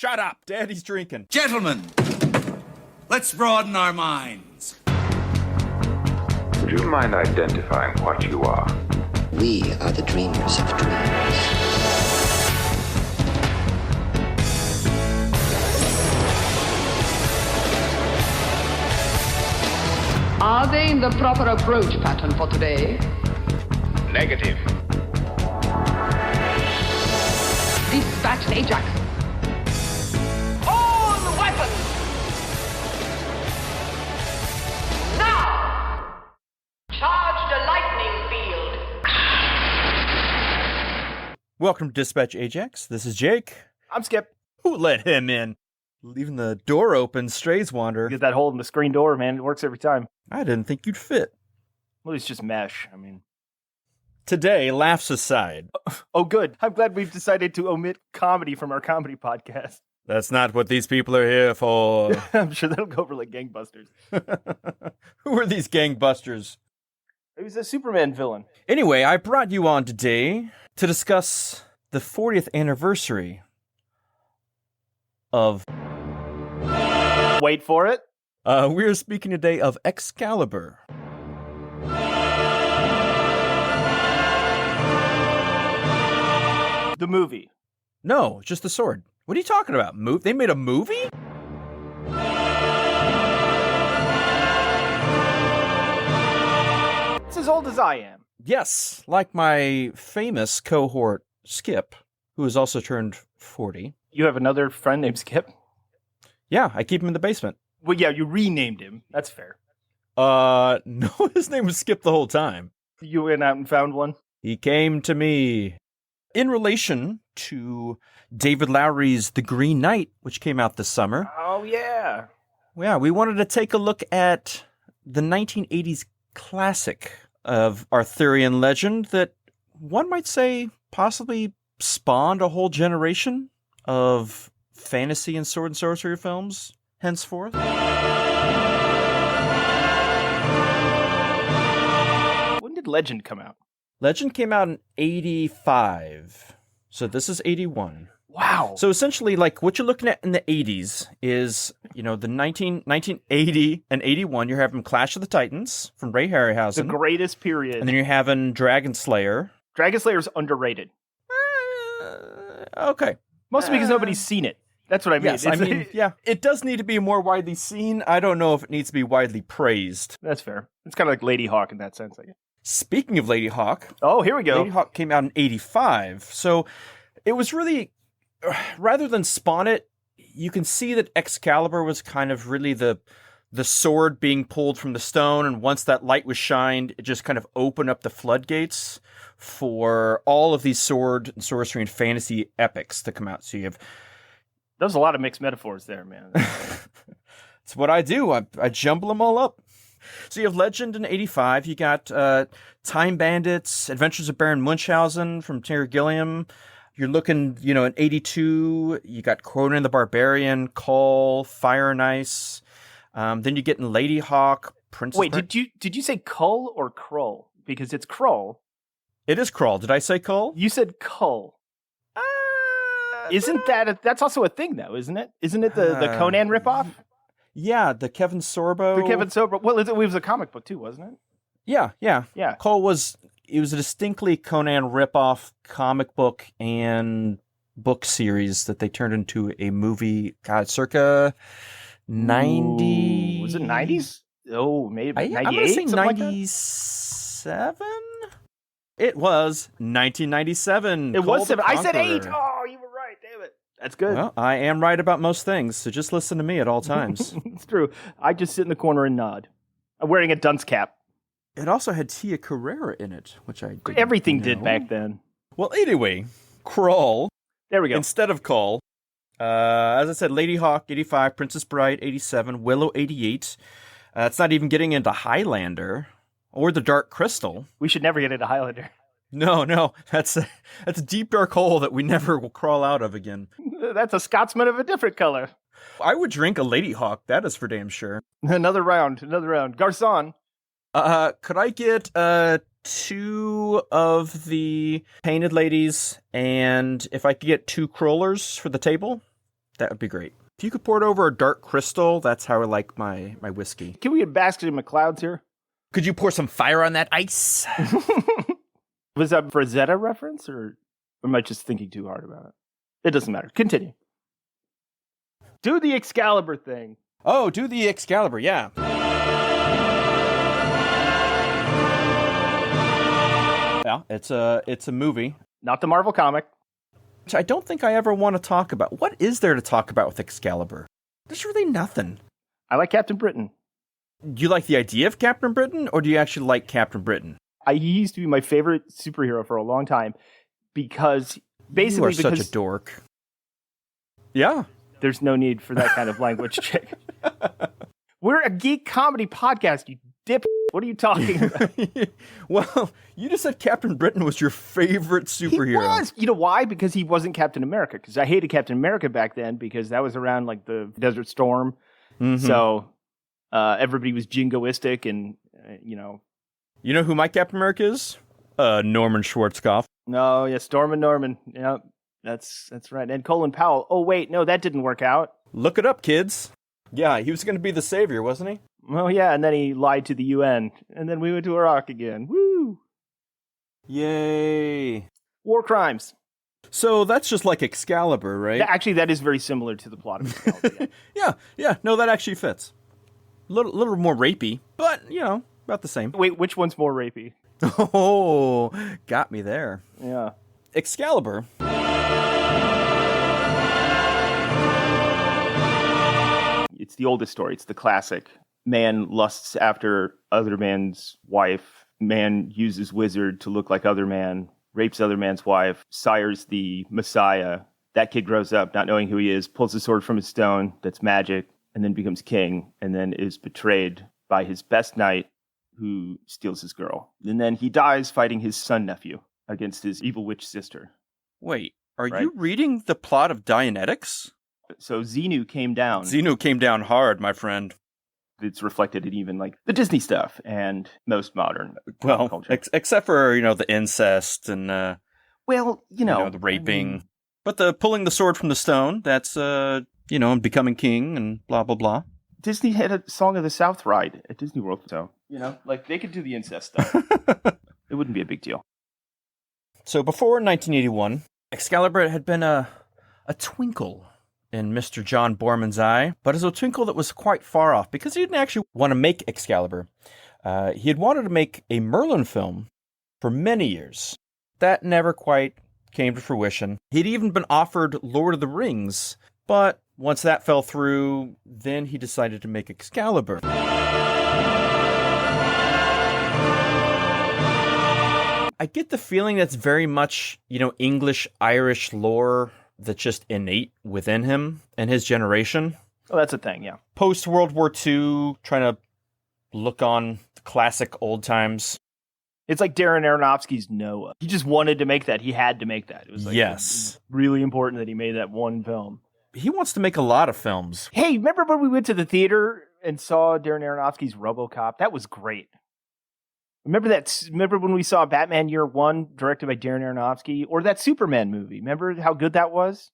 Shut up. Daddy's drinking. Gentlemen, let's broaden our minds. Would you mind identifying what you are? We are the dreamers of dreams. Are they in the proper approach pattern for today? Negative. Dispatch Ajax. All the weapons! Now! Charge the lightning field. Welcome to Dispatch Ajax. This is Jake. I'm Skip. Who let him in? Leaving the door open, strays wander. Get that hole in the screen door, man. It works every time. I didn't think you'd fit. Well, it's just mesh. I mean... Today, laughs aside. Oh, good. I'm glad we've decided to omit comedy from our comedy podcast. That's not what these people are here for. I'm sure that'll go over like gangbusters. Who are these gangbusters? It was a Superman villain. Anyway, I brought you on today to discuss the 40th anniversary of... Wait for it. We're speaking today of Excalibur. The movie. No, just the sword. What are you talking about? They made a movie? It's as old as I am. Yes, like my famous cohort, Skip, who has also turned 40. You have another friend named Skip? Yeah, I keep him in the basement. Well, yeah, you renamed him. That's fair. No, his name was Skip the whole time. You went out and found one? He came to me. In relation to David Lowery's The Green Knight, which came out this summer. Oh, yeah. Yeah, we wanted to take a look at the 1980s classic of Arthurian legend that one might say possibly spawned a whole generation of fantasy and sword and sorcery films henceforth. When did Legend come out? Legend came out in 85. So this is 81. Wow. So essentially, like, what you're looking at in the 80s is, you know, the 1980 and 81, you're having Clash of the Titans from Ray Harryhausen. The greatest period. And then you're having Dragon Slayer. Dragon Slayer's underrated. Okay. Mostly because nobody's seen it. That's what I mean. Yes, yeah, it does need to be more widely seen. I don't know if it needs to be widely praised. That's fair. It's kind of like Lady Hawk in that sense, I guess. Speaking of Lady Hawk. Oh, here we go. Lady Hawk came out in 85. So it was really, rather than spawn it, you can see that Excalibur was kind of really the sword being pulled from the stone. And once that light was shined, it just kind of opened up the floodgates for all of these sword and sorcery and fantasy epics to come out. So you have... There's a lot of mixed metaphors there, man. It's what I do. I jumble them all up. So you have Legend in 85. You got Time Bandits, Adventures of Baron Munchausen from Terry Gilliam. You're looking, you know, in 82, you got Conan the Barbarian, Kull, Fire and Ice. Then you get in Lady Hawk, Princess... Wait, did you say Kull or Krull? Because it's Krull. It is Krull. Did I say Kull? You said Kull. Isn't that's also a thing, though, isn't it? Isn't it the Conan ripoff? Yeah, the Kevin Sorbo. The Kevin Sorbo. Well, it was a comic book, too, wasn't it? Yeah. Yeah. Kull was a distinctly Conan ripoff comic book and book series that they turned into a movie, circa 90... Was it 90s? Oh, maybe 98? I'm going to say 97? It was 1997. It was 7. I said 8. Oh, you were right. Damn it. That's good. Well, I am right about most things, so just listen to me at all times. It's true. I just sit in the corner and nod. I'm wearing a dunce cap. It also had Tia Carrera in it, which I didn't Everything know. did back then. Well, anyway, Krull. There we go. Instead of Kull. As I said, Lady Hawk, 85, Princess Bride, 87, Willow, 88. It's not even getting into Highlander or the Dark Crystal. We should never get into Highlander. No, that's a deep dark hole that we never will crawl out of again. That's a Scotsman of a different color. I would drink a Lady Hawk, that is for damn sure. Another round. Garçon. Could I get 2 of the painted ladies, and if I could get 2 crawlers for the table? That would be great. If you could pour it over a dark crystal, that's how I like my whiskey. Can we get Basket in McClouds here? Could you pour some fire on that ice? Was that for a Zeta reference, or am I just thinking too hard about it? It doesn't matter. Continue. Do the Excalibur thing. Oh, do the Excalibur, yeah. Yeah, it's a movie. Not the Marvel comic. Which I don't think I ever want to talk about. What is there to talk about with Excalibur? There's really nothing. I like Captain Britain. Do you like the idea of Captain Britain, or do you actually like Captain Britain? He used to be my favorite superhero for a long time because You are such a dork. Yeah. There's no need for that kind of language check. We're a geek comedy podcast, you dip. What are you talking about? Well, you just said Captain Britain was your favorite superhero. He was. You know why? Because he wasn't Captain America. Because I hated Captain America back then because that was around like the Desert Storm. Mm-hmm. So everybody was jingoistic and, you know. You know who my Captain America is? Norman Schwarzkopf. No, yeah, Storm and Norman. Yeah, that's right. And Colin Powell. Oh, wait, no, that didn't work out. Look it up, kids. Yeah, he was going to be the savior, wasn't he? Well, yeah, and then he lied to the UN. And then we went to Iraq again. Woo! Yay. War crimes. So that's just like Excalibur, right? Actually, that is very similar to the plot of Excalibur. Yeah. No, that actually fits. A little more rapey, but, you know, about the same. Wait, which one's more rapey? Oh, got me there. Yeah. Excalibur. It's the oldest story. It's the classic. Man lusts after other man's wife. Man uses wizard to look like other man. Rapes other man's wife. Sires the Messiah. That kid grows up not knowing who he is. Pulls a sword from his stone. That's magic. And then becomes king. And then is betrayed by his best knight who steals his girl. And then he dies fighting his son-nephew against his evil witch sister. Wait, are you reading the plot of Dianetics? So Xenu came down. Xenu came down hard, my friend. It's reflected in even like the Disney stuff and most modern culture. Except for, you know, the incest and, the raping. But the pulling the sword from the stone, that's, and becoming king and blah, blah, blah. Disney had a Song of the South ride at Disney World, so, like they could do the incest stuff. It wouldn't be a big deal. So before 1981, Excalibur had been a twinkle in Mr. John Borman's eye, but it's a twinkle that was quite far off because he didn't actually want to make Excalibur. He had wanted to make a Merlin film for many years. That never quite came to fruition. He'd even been offered Lord of the Rings, but once that fell through, then he decided to make Excalibur. I get the feeling that's very much, English-Irish lore that's just innate within him and his generation. Oh, that's a thing, yeah. Post-World War II, trying to look on the classic old times. It's like Darren Aronofsky's Noah. He just wanted to make that. He had to make that. It was really important that he made that one film. He wants to make a lot of films. Hey, remember when we went to the theater and saw Darren Aronofsky's RoboCop? That was great. Remember that? Remember when we saw Batman Year One, directed by Darren Aronofsky, or that Superman movie? Remember how good that was?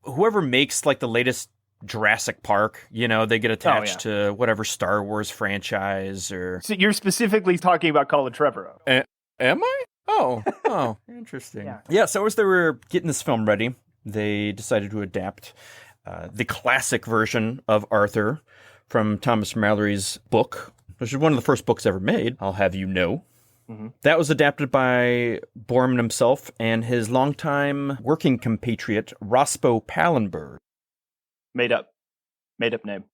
Whoever makes like the latest Jurassic Park, they get attached to whatever Star Wars franchise or. So you're specifically talking about Colin Trevorrow. Am I? Oh, interesting. Yeah. So as they were getting this film ready, they decided to adapt the classic version of Arthur from Thomas Mallory's book, which is one of the first books ever made, I'll have you know. Mm-hmm. That was adapted by Borman himself and his longtime working compatriot, Rospo Pallenberg. Made up name.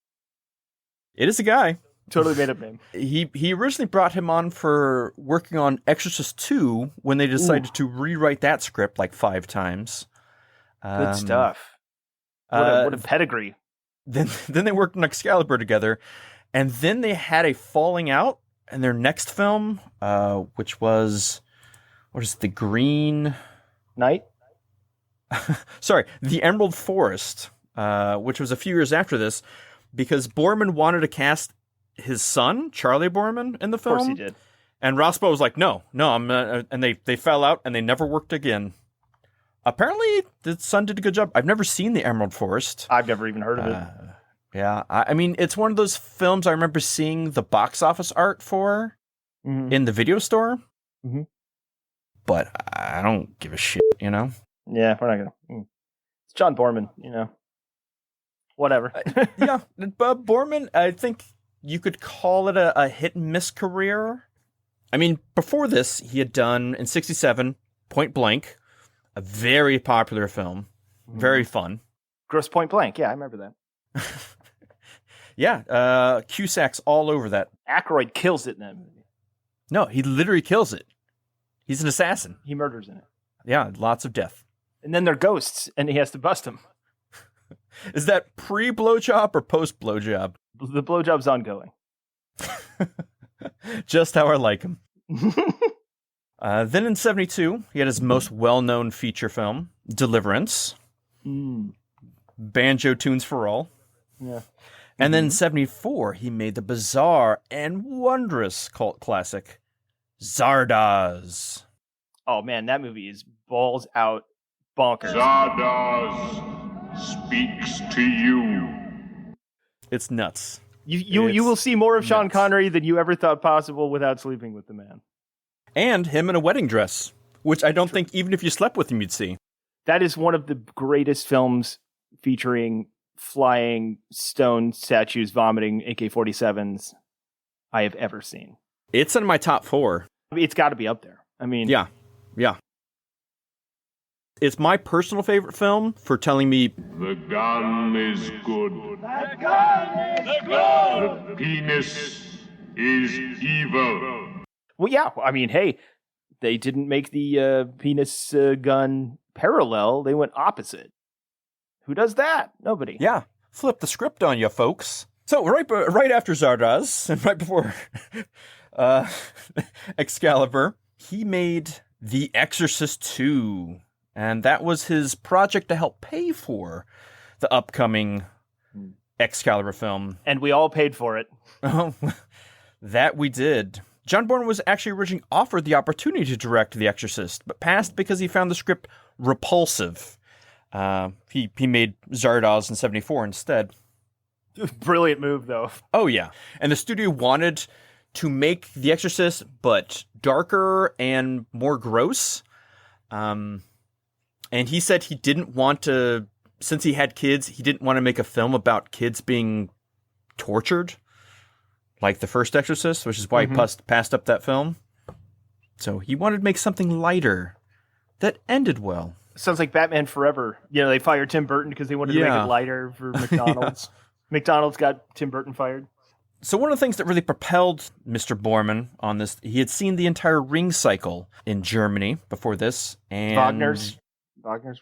It is a guy. Totally made up name. He originally brought him on for working on Exorcist 2 when they decided to rewrite that script like 5 times. Good stuff. What a pedigree. Then they worked on Excalibur together. And then they had a falling out in their next film, which was, The Green Knight? Sorry, The Emerald Forest, which was a few years after this, because Borman wanted to cast his son, Charlie Borman, in the film. Of course he did. And Rospo was like, no, and they fell out and they never worked again. Apparently, the son did a good job. I've never seen The Emerald Forest. I've never even heard of it. Yeah, I mean, it's one of those films I remember seeing the box office art for in the video store. Mm-hmm. But I don't give a shit, you know? Yeah, we're not gonna. It's John Borman, you know. Whatever. Yeah, but Borman, I think you could call it a hit and miss career. I mean, before this, he had done in '67 Point Blank, a very popular film, very fun. Gross Point Blank. Yeah, I remember that. Yeah, Cusack's all over that. Aykroyd kills it in that movie. No, he literally kills it. He's an assassin. He murders in it. Yeah, lots of death. And then they're ghosts, and he has to bust them. Is that pre-blowjob or post-blowjob? The blowjob's ongoing. Just how I like him. Then in '72, he had his most well-known feature film, Deliverance. Banjo Tunes for All. Yeah. And then in '74, he made the bizarre and wondrous cult classic, Zardoz. Oh, man, that movie is balls out bonkers. Zardoz speaks to you. It's nuts. You will see more of Sean Connery than you ever thought possible without sleeping with the man. And him in a wedding dress, which I don't think even if you slept with him, you'd see. That is one of the greatest films featuring flying stone statues vomiting AK-47s I have ever seen. It's in my top 4. It's got to be up there. I mean... Yeah. It's my personal favorite film for telling me... The gun is good. The gun is good. The penis is evil. Well, yeah. I mean, hey, they didn't make the penis gun parallel. They went opposite. Who does that? Nobody. Yeah. Flip the script on you, folks. So right after Zardoz, and right before Excalibur, he made The Exorcist 2. And that was his project to help pay for the upcoming Excalibur film. And we all paid for it. Oh, that we did. John Bourne was actually originally offered the opportunity to direct The Exorcist, but passed because he found the script repulsive. He made Zardoz in '74 instead. Brilliant move, though. Oh, yeah. And the studio wanted to make The Exorcist, but darker and more gross. And he said he didn't want to, since he had kids, he didn't want to make a film about kids being tortured, like the first Exorcist, which is why he passed up that film. So he wanted to make something lighter that ended well. Sounds like Batman Forever. You know, they fired Tim Burton because they wanted to make it lighter for McDonald's. McDonald's got Tim Burton fired. So one of the things that really propelled Mr. Borman on this, he had seen the entire Ring cycle in Germany before this. And Wagner's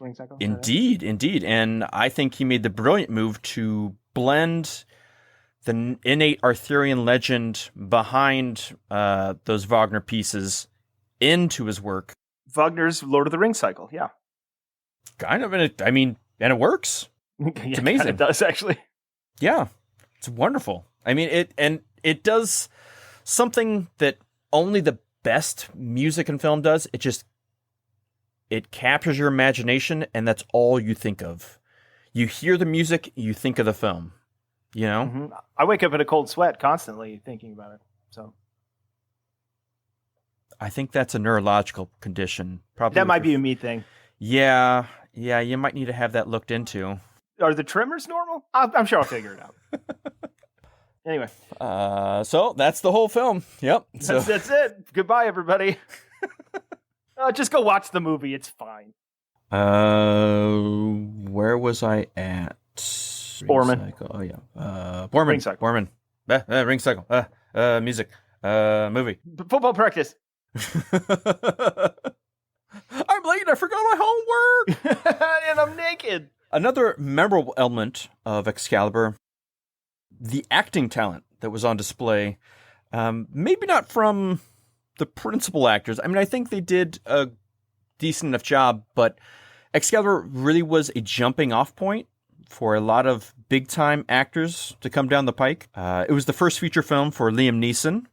Ring cycle? Indeed. And I think he made the brilliant move to blend the innate Arthurian legend behind those Wagner pieces into his work. Wagner's Lord of the Rings cycle, yeah. Kind of, and it works. It's amazing. It does, actually. Yeah, it's wonderful. I mean, it does something that only the best music and film does. It captures your imagination, and that's all you think of. You hear the music, you think of the film. You know? Mm-hmm. I wake up in a cold sweat constantly thinking about it. So I think that's a neurological condition. Probably that might be a me thing. Yeah, you might need to have that looked into. Are the tremors normal? I'm sure I'll figure it out. Anyway. So that's the whole film. Yep. That's it. Goodbye, everybody. Just go watch the movie. It's fine. Where was I at? Borman. Oh, yeah. Borman. Ring cycle. Borman. Ring cycle. Music. Movie. Football practice. I'm late. I forgot my homework. And I'm naked. Another memorable element of Excalibur, the acting talent that was on display. Maybe not from the principal actors. I mean, I think they did a decent enough job, but Excalibur really was a jumping off point for a lot of big time actors to come down the pike. It was the first feature film for Liam Neeson,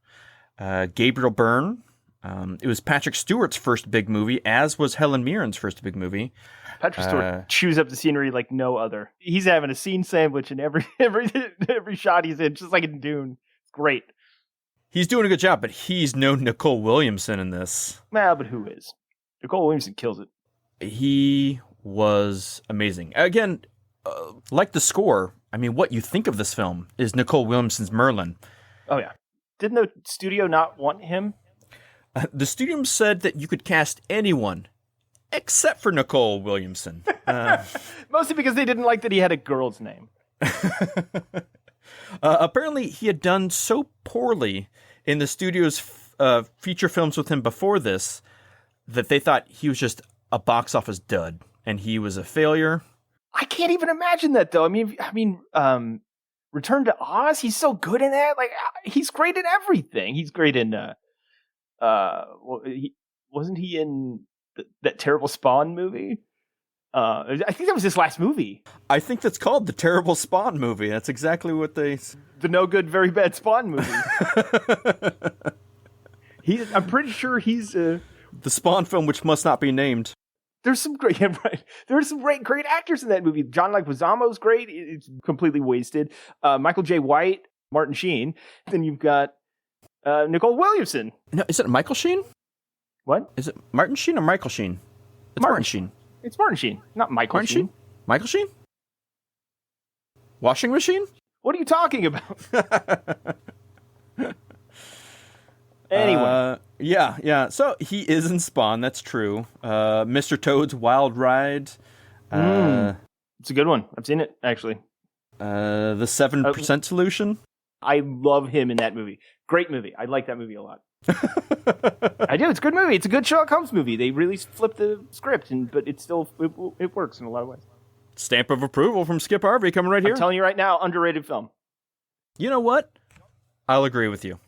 Gabriel Byrne, It was Patrick Stewart's first big movie, as was Helen Mirren's first big movie. Patrick Stewart chews up the scenery like no other. He's having a scene sandwich in every shot he's in, just like in Dune. It's great. He's doing a good job, but he's no Nicole Williamson in this. Well, but who is? Nicole Williamson kills it. He was amazing. Again, like the score, I mean, what you think of this film is Nicole Williamson's Merlin. Oh, yeah. Didn't the studio not want him? The studio said that you could cast anyone except for Nicole Williamson. Mostly because they didn't like that he had a girl's name. Apparently, he had done so poorly in the studio's feature films with him before this that they thought he was just a box office dud, and he was a failure. I can't even imagine that, though. I mean, Return to Oz. He's so good in that. Like, he's great in everything. He's great in. Wasn't he in that terrible Spawn movie? I think that was his last movie. I think that's called the terrible Spawn movie. That's exactly what they. The no good, very bad Spawn movie. I'm pretty sure he's the Spawn film, which must not be named. There's some great, yeah, right. There's some great actors in that movie. John Leguizamo's great. It's completely wasted. Michael J. White, Martin Sheen. Then you've got Nicole Williamson. No, is it Michael Sheen? What? Is it Martin Sheen or Michael Sheen? It's Martin Sheen. It's Martin Sheen, not Michael Martin Sheen. Michael Sheen? Washing machine? What are you talking about? Anyway. Yeah. So he is in Spawn, that's true. Mr. Toad's Wild Ride. It's a good one. I've seen it, actually. The 7% Solution. I love him in that movie. Great movie. I like that movie a lot. I do. It's a good movie. It's a good Sherlock Holmes movie. They really flipped the script, but it works in a lot of ways. Stamp of approval from Skip Harvey coming right here. I'm telling you right now, underrated film. You know what? I'll agree with you.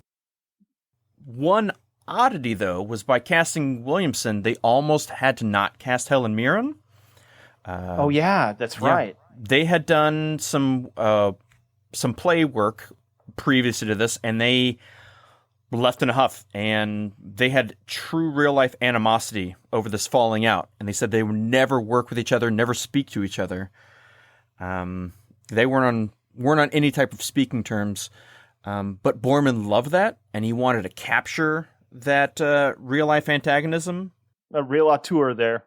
One oddity, though, was by casting Williamson, they almost had to not cast Helen Mirren. Oh, yeah, that's right. They had done some play work previously to this, and they were left in a huff, and they had true real-life animosity over this falling out, and they said they would never work with each other, never speak to each other. They weren't on any type of speaking terms. But Borman loved that, and he wanted to capture that real-life antagonism. A real auteur there.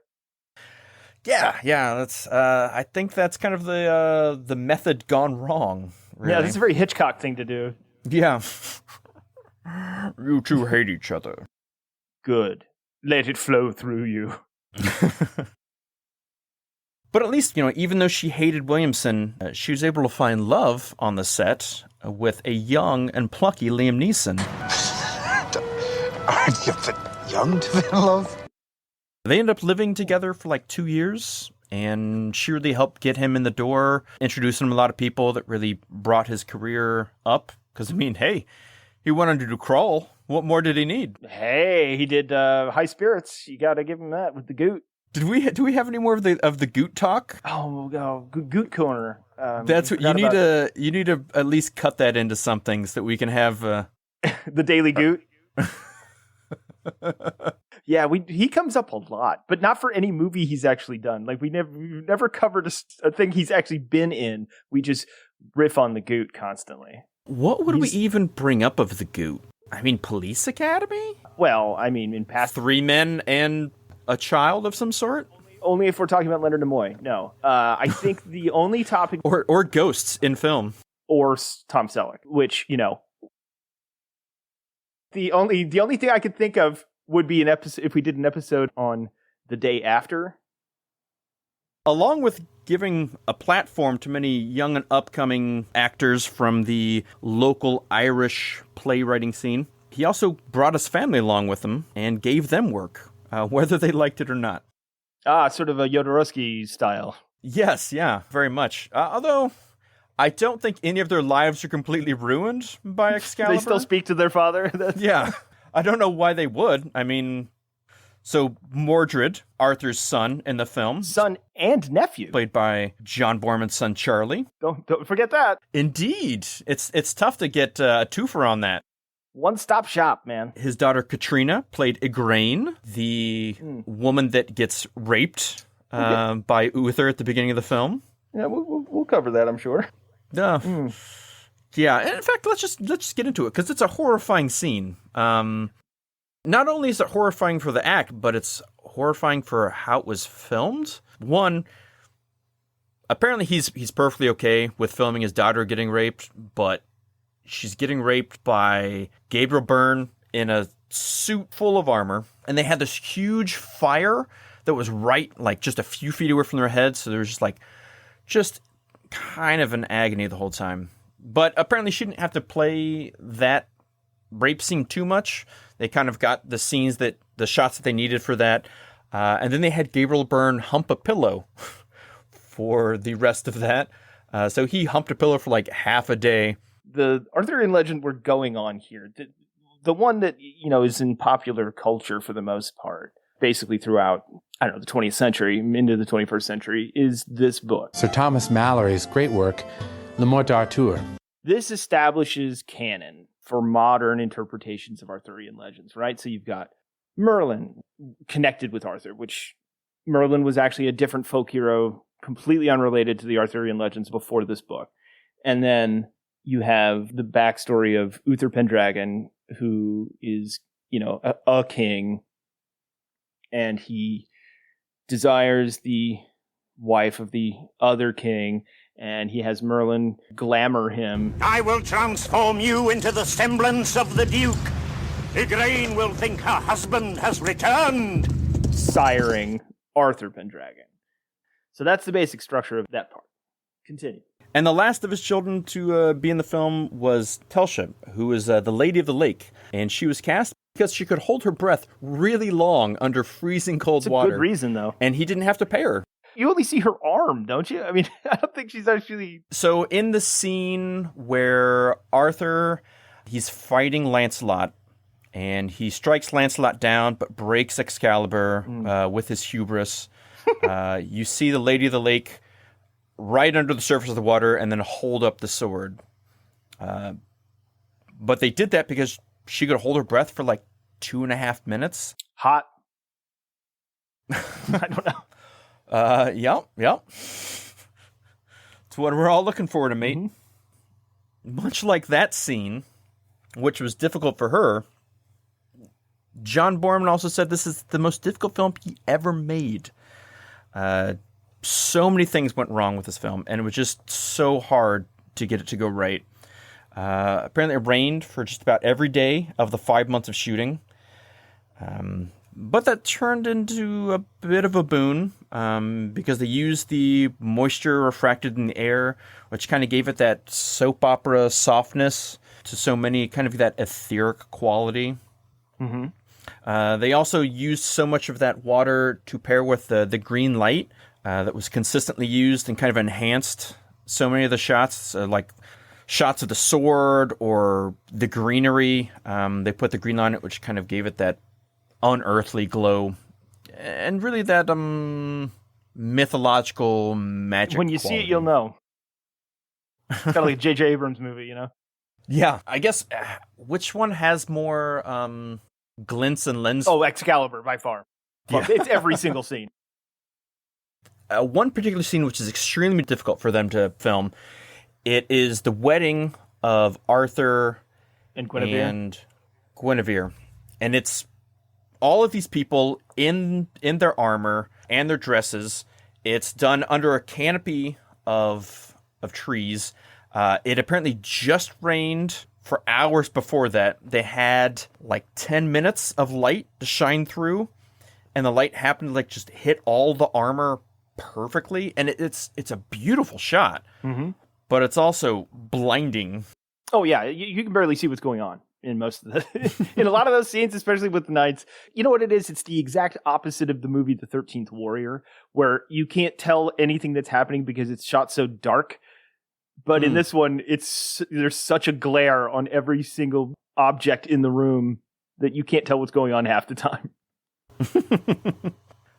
Yeah. That's. I think that's kind of the method gone wrong. Really. Yeah, this is a very Hitchcock thing to do. Yeah. You two hate each other. Good. Let it flow through you. But at least, even though she hated Williamson, she was able to find love on the set with a young and plucky Liam Neeson. Aren't you a bit young to be in love? They ended up living together for like 2 years, and she really helped get him in the door, introducing him to a lot of people that really brought his career up. Because, hey, he wanted to do Crawl. What more did he need? Hey, he did High Spirits. You got to give him that with the Goot. Do we have any more of the Goot talk? Oh, Goot Corner. That's what you need to. You need to at least cut that into something so that we can have the Daily Goot. Yeah, he comes up a lot, but not for any movie he's actually done. Like we've never covered a thing he's actually been in. We just riff on the Goot constantly. What would we even bring up of the Goot? Police Academy? Well, in past 3 men and a child of some sort? Only if we're talking about Leonard Nimoy. No. I think the only topic... or ghosts in film. Or Tom Selleck, which, The only thing I could think of would be an episode if we did an episode on The Day After. Along with giving a platform to many young and upcoming actors from the local Irish playwriting scene, he also brought his family along with him and gave them work. Whether they liked it or not. Sort of a Jodorowsky style. Yes, yeah, very much. Although, I don't think any of their lives are completely ruined by Excalibur. They still speak to their father? Yeah. I don't know why they would. So Mordred, Arthur's son in the film. Son and nephew. Played by John Borman's son, Charlie. Don't forget that. Indeed. It's tough to get a twofer on that. One-stop shop, man. His daughter Katrina played Igraine, the woman that gets raped by Uther at the beginning of the film. Yeah, we'll cover that, I'm sure. Yeah, and in fact, let's just get into it because it's a horrifying scene. Not only is it horrifying for the act, but it's horrifying for how it was filmed. One, apparently he's perfectly okay with filming his daughter getting raped, but she's getting raped by Gabriel Byrne in a suit full of armor, and they had this huge fire that was right, like, just a few feet away from their heads, so there was just kind of an agony the whole time. But apparently she didn't have to play that rape scene too much. They kind of got the shots that they needed for that. And then they had Gabriel Byrne hump a pillow for the rest of that. So he humped a pillow for like half a day. The Arthurian legend we're going on here, the one that, is in popular culture for the most part, basically throughout, the 20th century, into the 21st century, is this book. Sir Thomas Mallory's great work, Le Morte d'Arthur. This establishes canon for modern interpretations of Arthurian legends, right? So you've got Merlin connected with Arthur, which Merlin was actually a different folk hero, completely unrelated to the Arthurian legends before this book. And then you have the backstory of Uther Pendragon, who is, a king, and he desires the wife of the other king, and he has Merlin glamour him. I will transform you into the semblance of the Duke. Igraine will think her husband has returned. Siring Arthur Pendragon. So that's the basic structure of that part. Continue. And the last of his children to be in the film was Telsha, who was the Lady of the Lake. And she was cast because she could hold her breath really long under freezing cold water. That's a good reason, though. And he didn't have to pay her. You only see her arm, don't you? I mean, I don't think she's actually... So in the scene where Arthur, he's fighting Lancelot, and he strikes Lancelot down, but breaks Excalibur with his hubris, you see the Lady of the Lake right under the surface of the water and then hold up the sword. But they did that because she could hold her breath for like 2.5 minutes. Hot. I don't know. Yep. It's what we're all looking for to mate. Mm-hmm. Much like that scene, which was difficult for her, John Borman also said this is the most difficult film he ever made. So many things went wrong with this film, and it was just so hard to get it to go right. Apparently it rained for just about every day of the 5 months of shooting. But that turned into a bit of a boon because they used the moisture refracted in the air, which kind of gave it that soap opera softness to so many, kind of that etheric quality. Mm-hmm. They also used so much of that water to pair with the green light that was consistently used and kind of enhanced so many of the shots, like shots of the sword or the greenery. They put the green light on it, which kind of gave it that unearthly glow and really that mythological magic when you quality. See it, you'll know. It's kind of like a J.J. Abrams movie, Yeah, I guess which one has more glints and lens? Oh, Excalibur, by far. Yeah. It's every single scene. One particular scene which is extremely difficult for them to film, it is the wedding of Arthur and Guinevere. And it's all of these people in their armor and their dresses. It's done under a canopy of trees. It apparently just rained for hours before that. They had like 10 minutes of light to shine through, and the light happened to like just hit all the armor perfectly. And it's a beautiful shot, but it's also blinding. Oh yeah, you can barely see what's going on in most of in a lot of those scenes, especially with the knights. You know what it is? It's the exact opposite of the movie The 13th Warrior, where you can't tell anything that's happening because it's shot so dark. But in this one, there's such a glare on every single object in the room that you can't tell what's going on half the time.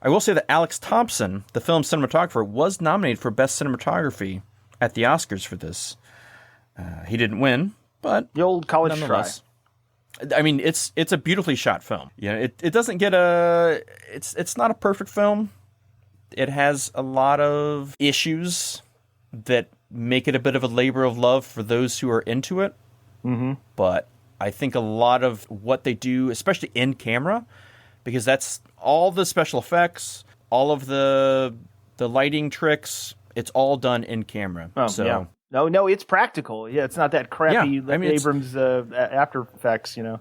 I will say that Alex Thompson, the film's cinematographer, was nominated for Best Cinematography at the Oscars for this. He didn't win, but the old college try. I mean, it's a beautifully shot film. You know, it doesn't get a... It's not a perfect film. It has a lot of issues that make it a bit of a labor of love for those who are into it. Mm-hmm. But I think a lot of what they do, especially in camera, because that's all the special effects, all of the lighting tricks, it's all done in camera. Oh, so yeah. No, it's practical. Yeah, it's not that crappy Yeah, I mean, Abrams After Effects, you know.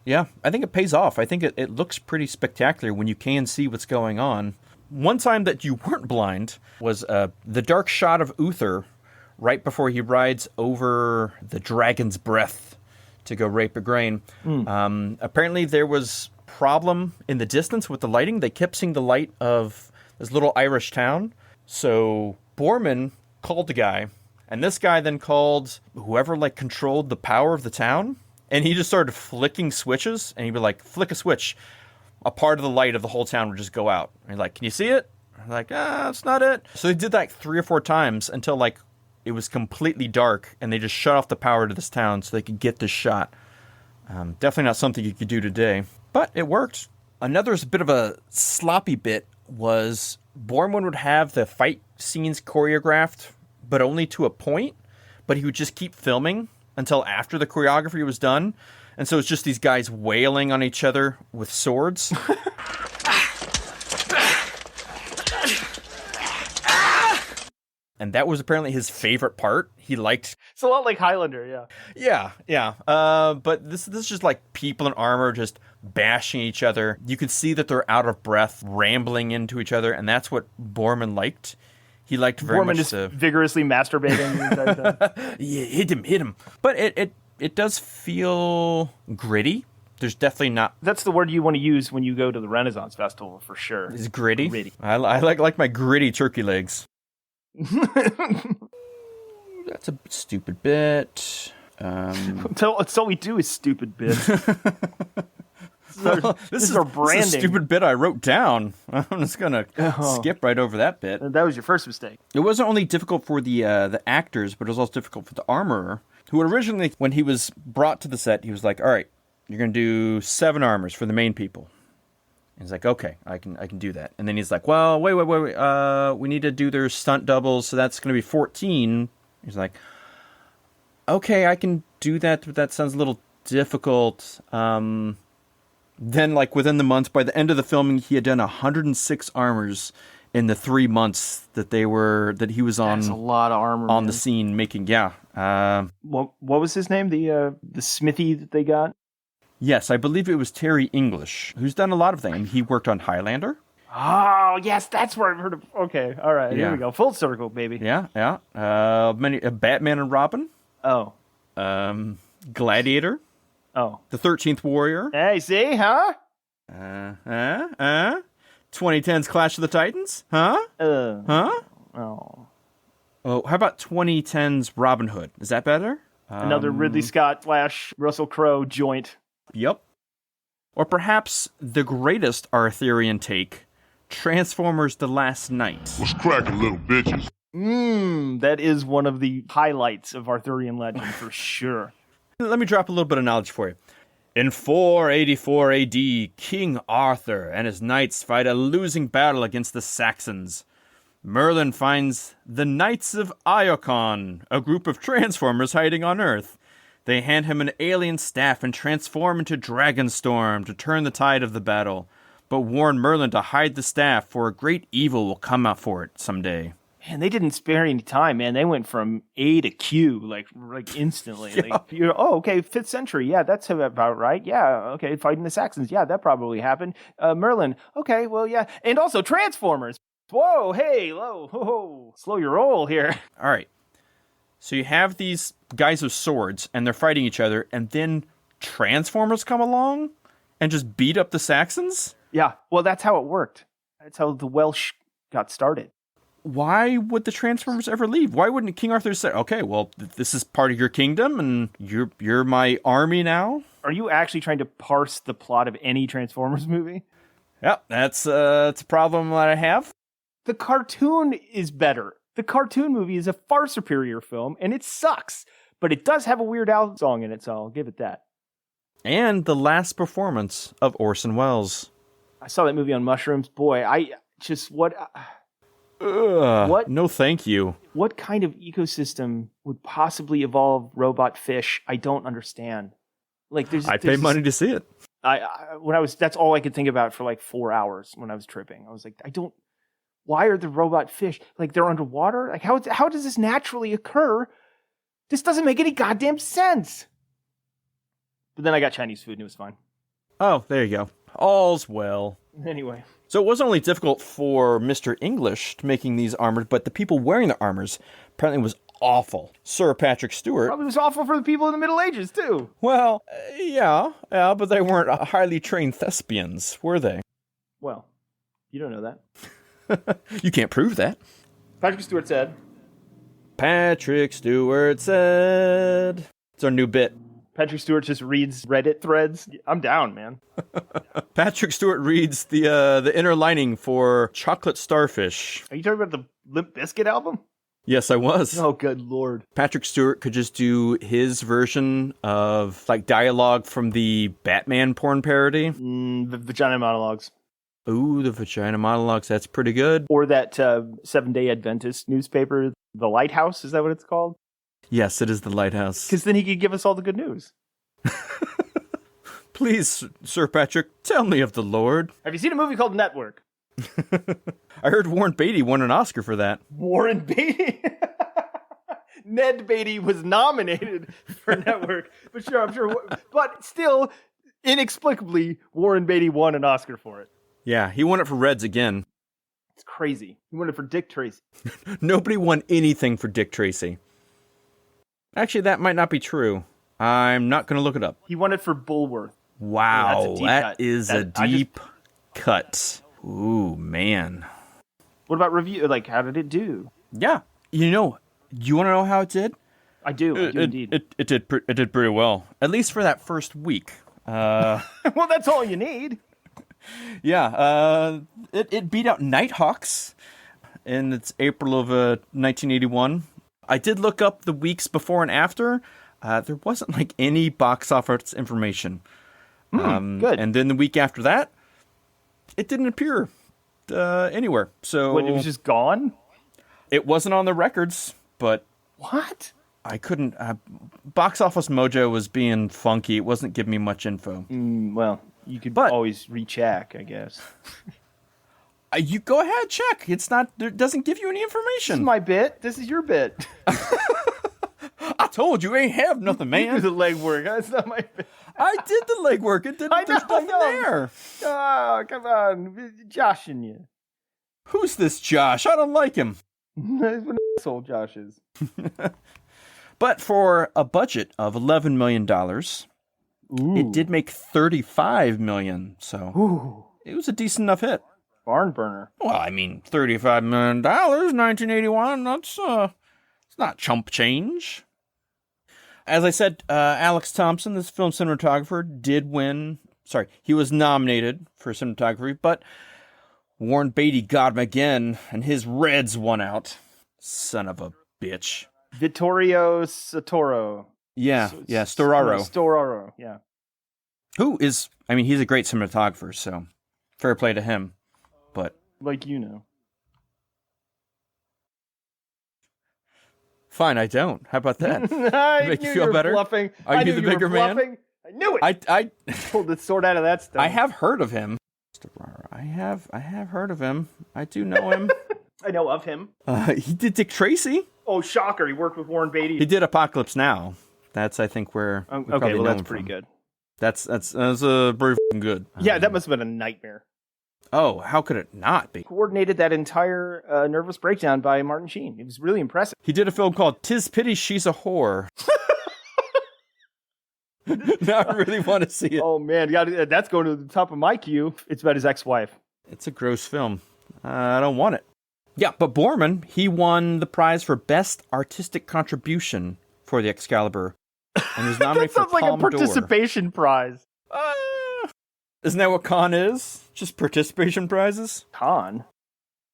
Yeah, I think it pays off. I think it looks pretty spectacular when you can see what's going on. One time that you weren't blind was the dark shot of Uther right before he rides over the dragon's breath to go rape Igraine. Apparently there was problem in the distance with the lighting. They kept seeing the light of this little Irish town. So Borman called the guy, and this guy then called whoever controlled the power of the town, and he just started flicking switches, and he'd be like, flick a switch. A part of the light of the whole town would just go out. And he's like, can you see it? I'm like, that's not it. So they did that 3 or 4 times until it was completely dark, and they just shut off the power to this town so they could get this shot. Definitely not something you could do today, but it worked. Another bit of a sloppy bit was Borman would have the fight scenes choreographed, but only to a point, but he would just keep filming until after the choreography was done. And so it's just these guys wailing on each other with swords. And that was apparently his favorite part. He liked... It's a lot like Highlander, yeah. Yeah. But this is just people in armor just bashing each other. You can see that they're out of breath, rambling into each other, and that's what Borman liked. He liked very much Borman is vigorously masturbating. Yeah, hit him. But it does feel gritty. There's definitely not... That's the word you want to use when you go to the Renaissance Festival, for sure. Is gritty? Gritty. I like my gritty turkey legs. That's a stupid bit. That's all we do is stupid bits. This is our branding. This is a stupid bit I wrote down. I'm just going to skip right over that bit. That was your first mistake. It wasn't only difficult for the actors, but it was also difficult for the armorer, who originally, when he was brought to the set, he was like, all right, you're going to do 7 armors for the main people. And he's like, okay, I can do that. And then he's like, well, wait. We need to do their stunt doubles, so that's going to be 14. He's like, okay, I can do that, but that sounds a little difficult. Then, within the month, by the end of the filming, he had done 106 armors in the 3 months that he was on. That's a lot of armor on the scene making. Yeah. What was his name? The smithy that they got. Yes, I believe it was Terry English, who's done a lot of things. He worked on Highlander. Oh, yes, that's where I've heard of. Okay, all right, Here we go. Full circle, baby. Yeah. Batman and Robin. Oh. Gladiator. Oh. The 13th Warrior. Hey, see, huh? 2010's Clash of the Titans. Huh? Huh? Oh. Oh, how about 2010's Robin Hood? Is that better? Another Ridley Scott / Russell Crowe joint. Yep. Or perhaps the greatest Arthurian take, Transformers: The Last Knight. What's cracking, little bitches? That is one of the highlights of Arthurian legend for sure. Let me drop a little bit of knowledge for you. In 484 AD, King Arthur and his knights fight a losing battle against the Saxons. Merlin finds the Knights of Iocon, a group of Transformers hiding on Earth. They hand him an alien staff and transform into Dragonstorm to turn the tide of the battle, but warn Merlin to hide the staff, for a great evil will come out for it someday. Man, they didn't spare any time, man. They went from A to Q, like instantly. Yeah. Okay, 5th century. Yeah, that's about right. Yeah, okay, fighting the Saxons. Yeah, that probably happened. Merlin. Okay, well, yeah. And also Transformers. Whoa, hey, low, ho, slow your roll here. All right. So you have these guys with swords, and they're fighting each other, and then Transformers come along and just beat up the Saxons? Yeah, well, that's how it worked. That's how the Welsh got started. Why would the Transformers ever leave? Why wouldn't King Arthur say, okay, well, this is part of your kingdom, and you're my army now? Are you actually trying to parse the plot of any Transformers movie? Yeah, that's a problem that I have. The cartoon is better. The cartoon movie is a far superior film, and it sucks. But it does have a Weird Al song in it, so I'll give it that. And the last performance of Orson Welles. I saw that movie on mushrooms. Boy, I just what No, thank you. What kind of ecosystem would possibly evolve robot fish? I don't understand. Like, I'd pay money to see it. That's all I could think about for like 4 hours when I was tripping. I was like, why are the robot fish like they're underwater? Like, how does this naturally occur? This doesn't make any goddamn sense. But then I got Chinese food and it was fine. Oh, there you go. All's well. Anyway. So it wasn't only difficult for Mr. English making these armors, but the people wearing the armors apparently was awful. Sir Patrick Stewart. Probably was awful for the people in the Middle Ages, too. Well, yeah, but they weren't highly trained thespians, were they? Well, you don't know that. You can't prove that. Patrick Stewart said. It's our new bit. Patrick Stewart just reads Reddit threads. I'm down, man. Patrick Stewart reads the inner lining for Chocolate Starfish. Are you talking about the Limp Bizkit album? Yes, I was. Oh, good lord. Patrick Stewart could just do his version of like dialogue from the Batman porn parody. The Vagina Monologues. Ooh, the Vagina Monologues. That's pretty good. Or that 7-Day Adventist newspaper, The Lighthouse. Is that what it's called? Yes, it is The Lighthouse. Because then he could give us all the good news. Please, Sir Patrick, tell me of the Lord. Have you seen a movie called Network? I heard Warren Beatty won an Oscar for that. Warren Beatty? Ned Beatty was nominated for Network. But sure, I'm sure. But still, inexplicably, Warren Beatty won an Oscar for it. Yeah, he won it for Reds again. It's crazy. He won it for Dick Tracy. Nobody won anything for Dick Tracy. Actually, that might not be true. I'm not going to look it up. He won it for Bulworth. Wow, that is a deep cut. Ooh, man. What about review? Like, how did it do? Yeah. You want to know how it did? I do indeed. It did pretty well. At least for that first week. Well, that's all you need. Yeah. It beat out Nighthawks in its April of 1981. I did look up the weeks before and after. There wasn't like any box office information. Good. And then the week after that, it didn't appear anywhere. So it was just gone? It wasn't on the records, but what? I couldn't. Box Office Mojo was being funky. It wasn't giving me much info. Well, you could always recheck, I guess. You go ahead, check. It doesn't give you any information. This is my bit. This is your bit. I told you, ain't have nothing, man. You do the legwork. That's not my bit. I did the legwork. It didn't. There's nothing there. Oh, come on, joshing you. Who's this Josh? I don't like him. That's what an asshole Josh is. But for a budget of $11 million, it did make $35 million. So it was a decent enough hit. Barn burner. Well, I mean, $35 million, 1981. That's it's not chump change. As I said, Alex Thompson, this film cinematographer, did win. Sorry, he was nominated for cinematography, but Warren Beatty got him again, and his Reds won out. Son of a bitch. Vittorio Storaro. Yeah, Storaro. Storaro, yeah. Who is, I mean, he's a great cinematographer, so fair play to him. But like you know. Fine, I don't. How about that? Make you feel better? Bluffing. Are you the bigger man? I knew it. I pulled the sword out of that stuff. I have heard of him. I have heard of him. I do know him. I know of him. He did Dick Tracy. Oh, shocker! He worked with Warren Beatty. He did Apocalypse Now. That's I think where. Okay, well that's pretty good. That's a pretty good. Yeah, that must have been a nightmare. Oh, how could it not be? Coordinated that entire nervous breakdown by Martin Sheen. It was really impressive. He did a film called "'Tis Pity She's a Whore." Now I really want to see it. Oh man, that's going to the top of my queue. It's about his ex-wife. It's a gross film. I don't want it. Yeah, but Borman, he won the prize for Best Artistic Contribution for the Excalibur, and was nominated for Palme d'Or. That sounds like a participation prize. Isn't that what con is? Just participation prizes? Con?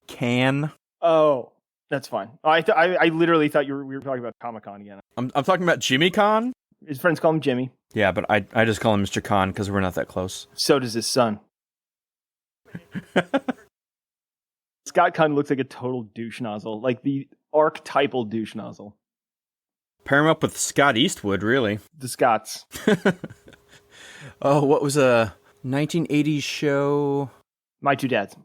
Can. Oh, that's fine. I literally thought we were talking about Comic-Con again. I'm talking about Jimmy Con. His friends call him Jimmy. Yeah, but I just call him Mr. Khan because we're not that close. So does his son. Scott Conn looks like a total douche nozzle, like the archetypal douche nozzle. Pair him up with Scott Eastwood, really. The Scots. Oh, what was a 1980s show? My Two Dads.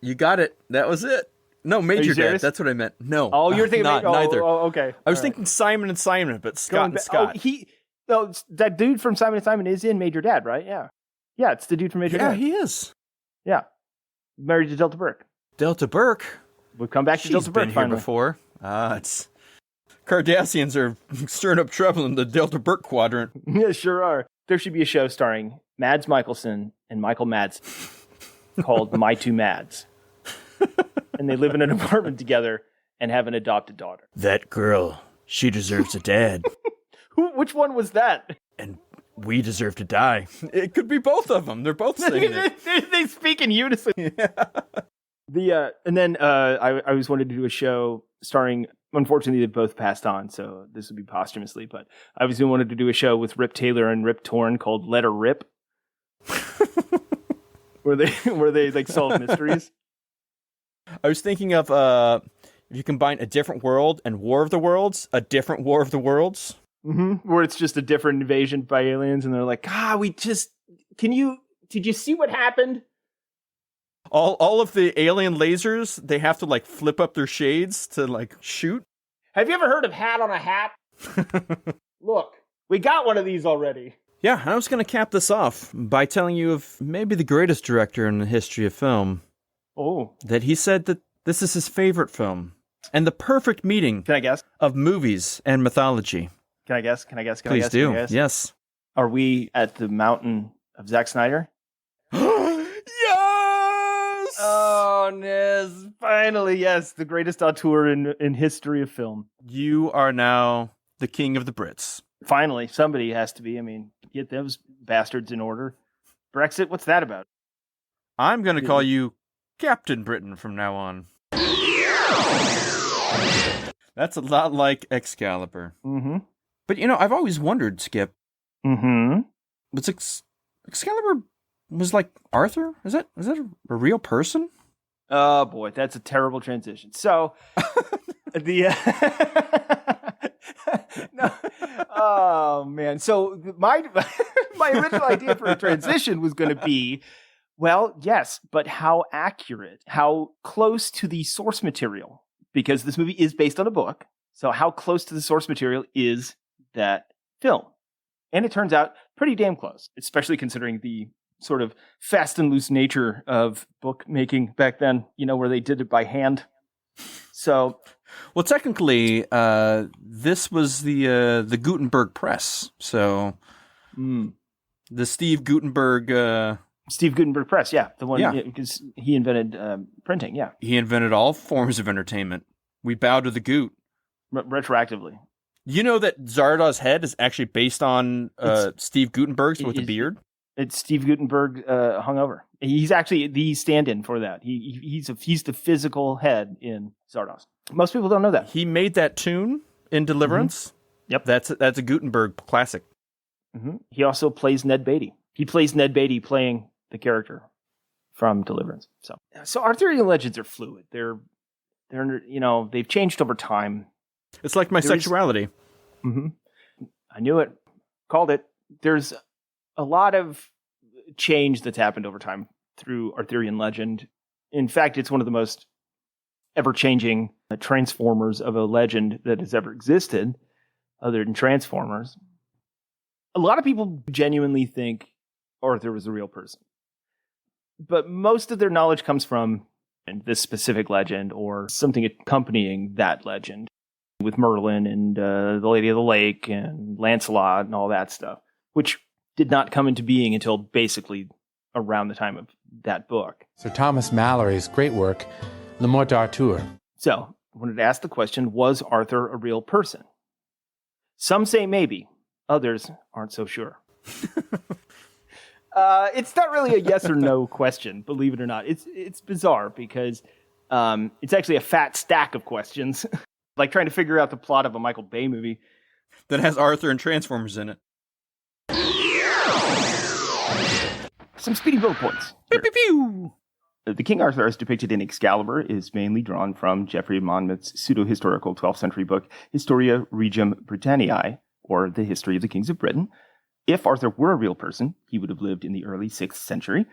You got it. That was it. No, Major Dad. That's what I meant. No. Oh, you're thinking neither. Oh, okay. I was thinking Simon and Simon, but Scott and Scott. That dude from Simon and Simon is in Major Dad, right? Yeah. Yeah, it's the dude from Major Dad. Yeah, he is. Yeah. Married to Delta Burke. Delta Burke. We'll come back to Delta Burke finally. She's been here before. It's Cardassians are stirring up trouble in the Delta Burke quadrant. Yeah, sure are. There should be a show starring Mads Mikkelsen and Michael Mads called My Two Mads. And they live in an apartment together and have an adopted daughter. That girl, she deserves a dad. Which one was that? And we deserve to die. It could be both of them. They're both saying it. They speak in unison. Yeah. And then I always wanted to do a show starring, unfortunately, they both passed on, so this would be posthumously, but I always wanted to do a show with Rip Taylor and Rip Torn called Let Her Rip. where they like solve mysteries. I was thinking of if you combine A Different World and War of the Worlds, A Different War of the Worlds. Mm-hmm. Where it's just a different invasion by aliens, and they're like, did you see what happened? All of the alien lasers, they have to like flip up their shades to like shoot. Have you ever heard of Hat on a Hat? Look, we got one of these already. Yeah, I was going to cap this off by telling you of maybe the greatest director in the history of film. Oh. That he said that this is his favorite film. And the perfect meeting. Can I guess? Of movies and mythology. Can I guess? Please do. Yes. Are we at the mountain of Zack Snyder? Yes! Oh, yes. Finally, yes. The greatest auteur in history of film. You are now the king of the Brits. Finally, somebody has to be. I mean, get those bastards in order. Brexit, what's that about? I'm going to call you Captain Britain from now on. That's a lot like Excalibur. Mm-hmm. But, I've always wondered, Skip. Mm-hmm. Was Excalibur was like Arthur? Is that a real person? Oh, boy, that's a terrible transition. So, no. Oh, man. So, my original idea for a transition was going to be, well, yes, but how accurate, how close to the source material, because this movie is based on a book. So how close to the source material is that film? And it turns out pretty damn close, especially considering the sort of fast and loose nature of bookmaking back then, where they did it by hand. So, well, technically, this was the Gutenberg press. So the Steve Gutenberg press, yeah. The one, because he invented printing, yeah. He invented all forms of entertainment. We bow to the Goot. Retroactively. You know that Zardoz head is actually based on Steve Gutenberg's with the beard? It's Steve Gutenberg hungover. He's actually the stand-in for that. He's the physical head in Zardoz. Most people don't know that. He made that tune in Deliverance. Mm-hmm. Yep. That's a Gutenberg classic. Mm-hmm. He also plays Ned Beatty. He plays Ned Beatty playing the character from Deliverance. So Arthurian legends are fluid. They've changed over time. It's like my sexuality. Mm-hmm. I knew it. Called it. There's a lot of change that's happened over time through Arthurian legend. In fact, it's one of the most ever-changing transformers of a legend that has ever existed, other than Transformers. A lot of people genuinely think Arthur was a real person. But most of their knowledge comes from this specific legend or something accompanying that legend, with Merlin and the Lady of the Lake and Lancelot and all that stuff, which did not come into being until basically around the time of that book. Sir Thomas Mallory's great work, Le Morte d'Arthur. So, I wanted to ask the question, was Arthur a real person? Some say maybe, others aren't so sure. It's not really a yes or no question, believe it or not. It's bizarre because it's actually a fat stack of questions, like trying to figure out the plot of a Michael Bay movie that has Arthur and Transformers in it. Some speedy bullet points. Pew, pew, pew. The King Arthur as depicted in Excalibur is mainly drawn from Geoffrey of Monmouth's pseudo-historical 12th century book Historia Regum Britanniae, or The History of the Kings of Britain. If Arthur were a real person, he would have lived in the early 6th century.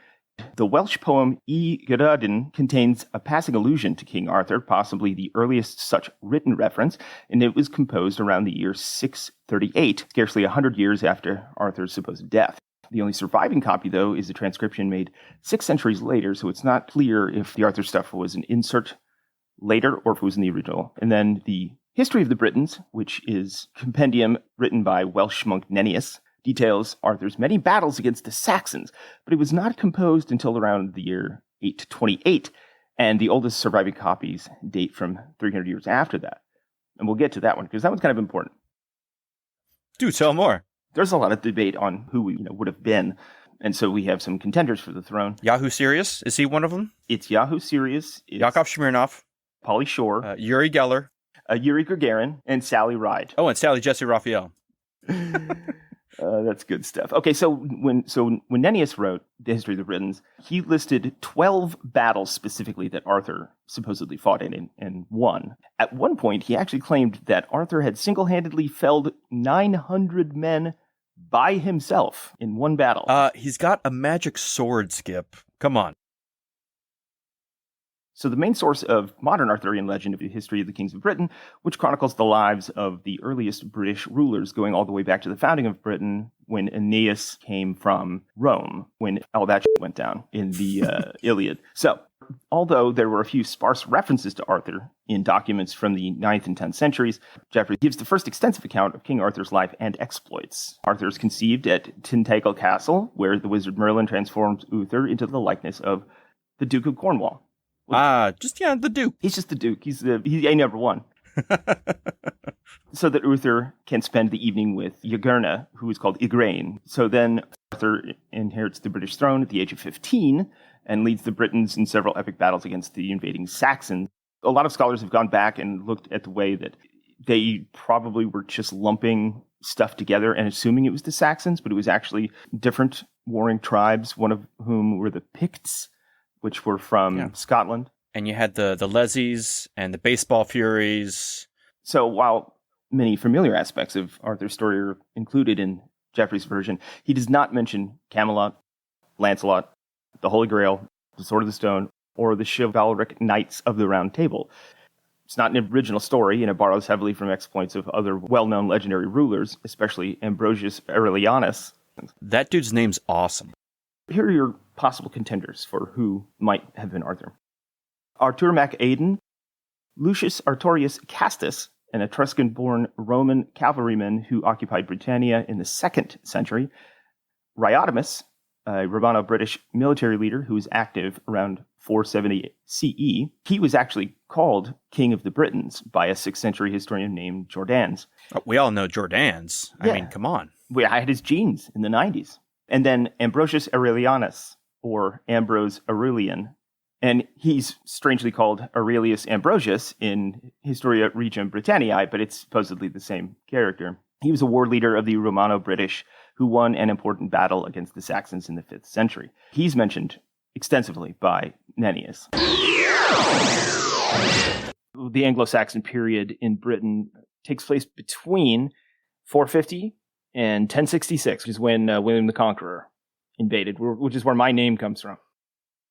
The Welsh poem Y Grydyden contains a passing allusion to King Arthur, possibly the earliest such written reference, and it was composed around the year 638, scarcely 100 years after Arthur's supposed death. The only surviving copy, though, is a transcription made 6 centuries later, so it's not clear if the Arthur stuff was an insert later or if it was in the original. And then the History of the Britons, which is a compendium written by Welsh monk Nennius, details Arthur's many battles against the Saxons, but it was not composed until around the year 828, and the oldest surviving copies date from 300 years after that. And we'll get to that one, because that one's kind of important. Do tell more. There's a lot of debate on who would have been, and so we have some contenders for the throne. Yahoo Serious, is he one of them? It's Yahoo Serious. Yakov Smirnov. Pauly Shore. Yuri Geller. Yuri Gagarin, and Sally Ride. Oh, and Sally Jesse Raphael. That's good stuff. Okay, so when Nennius wrote The History of the Britons, he listed 12 battles specifically that Arthur supposedly fought in and won. At one point, he actually claimed that Arthur had single-handedly felled 900 men by himself in one battle. He's got a magic sword, Skip. Come on. So the main source of modern Arthurian legend of the history of the kings of Britain, which chronicles the lives of the earliest British rulers going all the way back to the founding of Britain when Aeneas came from Rome, when all that shit went down in the Iliad. So, although there were a few sparse references to Arthur in documents from the 9th and 10th centuries, Geoffrey gives the first extensive account of King Arthur's life and exploits. Arthur is conceived at Tintagel Castle, where the wizard Merlin transforms Uther into the likeness of the Duke of Cornwall. The Duke. He's just the Duke. He's number one. So that Uther can spend the evening with Yagurna, who is called Igraine. So then Arthur inherits the British throne at the age of 15 and leads the Britons in several epic battles against the invading Saxons. A lot of scholars have gone back and looked at the way that they probably were just lumping stuff together and assuming it was the Saxons, but it was actually different warring tribes, one of whom were the Picts, which were from Scotland. And you had the Lezzies and the Baseball Furies. So while many familiar aspects of Arthur's story are included in Geoffrey's version, he does not mention Camelot, Lancelot, the Holy Grail, the Sword of the Stone, or the chivalric Knights of the Round Table. It's not an original story, and it borrows heavily from exploits of other well-known legendary rulers, especially Ambrosius Aurelianus. That dude's name's awesome. Here are your possible contenders for who might have been Arthur. Artur Mac Aidan, Lucius Artorius Castus, an Etruscan-born Roman cavalryman who occupied Britannia in the 2nd century. Riotimus, a Romano-British military leader who was active around 470 CE. He was actually called King of the Britons by a 6th century historian named Jordanes. We all know Jordanes. Yeah. I mean, come on. I had his genes in the 90s. And then Ambrosius Aurelianus, or Ambrose Aurelian. And he's strangely called Aurelius Ambrosius in Historia Regum Britanniae, but it's supposedly the same character. He was a war leader of the Romano-British who won an important battle against the Saxons in the 5th century. He's mentioned extensively by Nennius. The Anglo-Saxon period in Britain takes place between 450 and 1066, which is when William the Conqueror invaded, which is where my name comes from.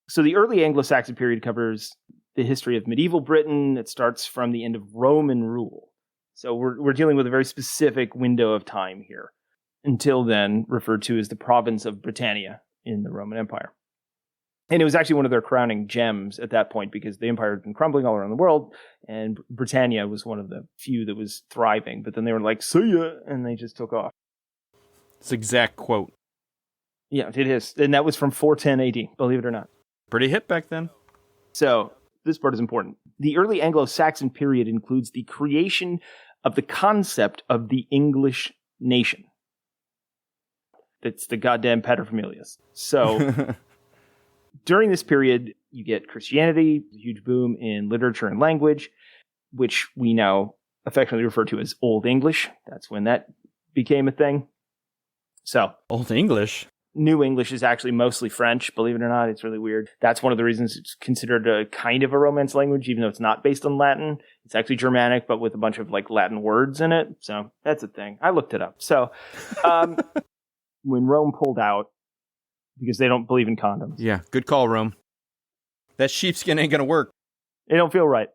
So the early Anglo-Saxon period covers the history of medieval Britain. It starts from the end of Roman rule. So we're dealing with a very specific window of time here, until then referred to as the province of Britannia in the Roman Empire. And it was actually one of their crowning gems at that point because the empire had been crumbling all around the world, and Britannia was one of the few that was thriving. But then they were like, see ya, and they just took off. It's an exact quote. Yeah, it is. And that was from 410 AD, believe it or not. Pretty hip back then. So this part is important. The early Anglo-Saxon period includes the creation of the concept of the English nation. It's the goddamn paterfamilias. So during this period, you get Christianity, a huge boom in literature and language, which we now affectionately refer to as Old English. That's when that became a thing. So Old English. New English is actually mostly French, believe it or not. It's really weird. That's one of the reasons it's considered a kind of a Romance language, even though it's not based on Latin. It's actually Germanic, but with a bunch of like Latin words in it. So that's a thing. I looked it up. So when Rome pulled out, because they don't believe in condoms. Yeah, good call, Rome. That sheepskin ain't going to work. It don't feel right.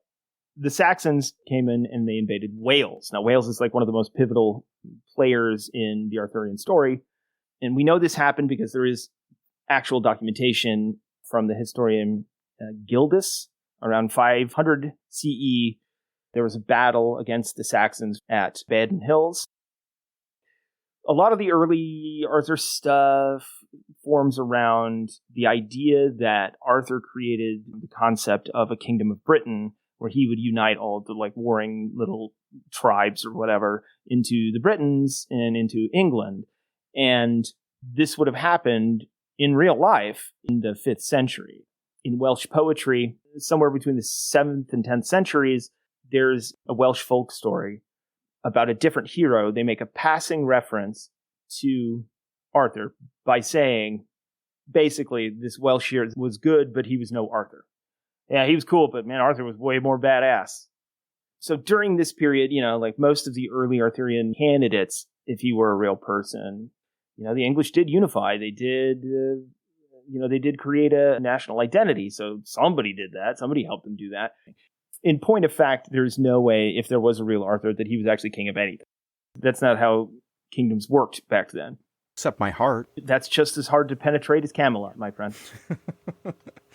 The Saxons came in and they invaded Wales. Now, Wales is like one of the most pivotal players in the Arthurian story. And we know this happened because there is actual documentation from the historian Gildas around 500 CE. There was a battle against the Saxons at Baden Hills. A lot of the early Arthur stuff forms around the idea that Arthur created the concept of a kingdom of Britain, where he would unite all the like warring little tribes or whatever into the Britons and into England. And this would have happened in real life in the 5th century. In Welsh poetry, somewhere between the 7th and 10th centuries, there's a Welsh folk story about a different hero. They make a passing reference to Arthur by saying, basically, this Welsh hero was good, but he was no Arthur. Yeah, he was cool, but man, Arthur was way more badass. So during this period, like most of the early Arthurian candidates, if he were a real person, the English did unify. They did, they did create a national identity. So somebody did that. Somebody helped them do that. In point of fact, there's no way, if there was a real Arthur, that he was actually king of anything. That's not how kingdoms worked back then. Except my heart. That's just as hard to penetrate as Camelot, my friend.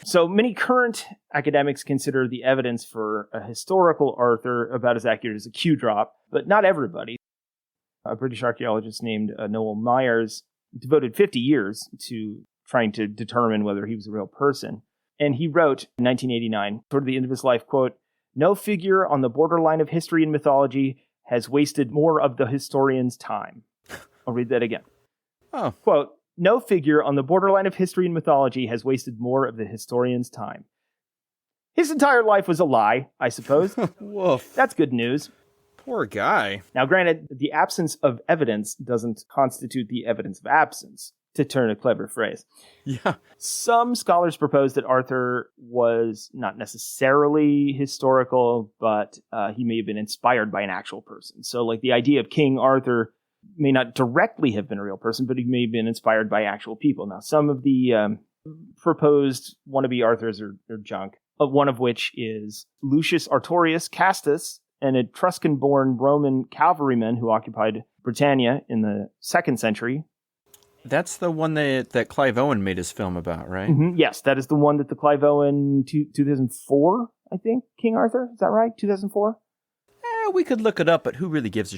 So many current academics consider the evidence for a historical Arthur about as accurate as a Q drop, but not everybody. A British archaeologist named Noel Myers devoted 50 years to trying to determine whether he was a real person. And he wrote in 1989, toward the end of his life, quote, "No figure on the borderline of history and mythology has wasted more of the historian's time." I'll read that again. Oh. Quote, "No figure on the borderline of history and mythology has wasted more of the historian's time." His entire life was a lie, I suppose. Woof. That's good news. Poor guy. Now, granted, the absence of evidence doesn't constitute the evidence of absence, to turn a clever phrase. Yeah. Some scholars propose that Arthur was not necessarily historical, but he may have been inspired by an actual person. So, like, the idea of King Arthur may not directly have been a real person, but he may have been inspired by actual people. Now, some of the proposed wannabe Arthurs are junk, one of which is Lucius Artorius Castus, an Etruscan-born Roman cavalryman who occupied Britannia in the 2nd century. That's the one that Clive Owen made his film about, right? Mm-hmm. Yes, that is the one that the Clive Owen 2004, I think, King Arthur. Is that right? 2004? We could look it up, but who really gives a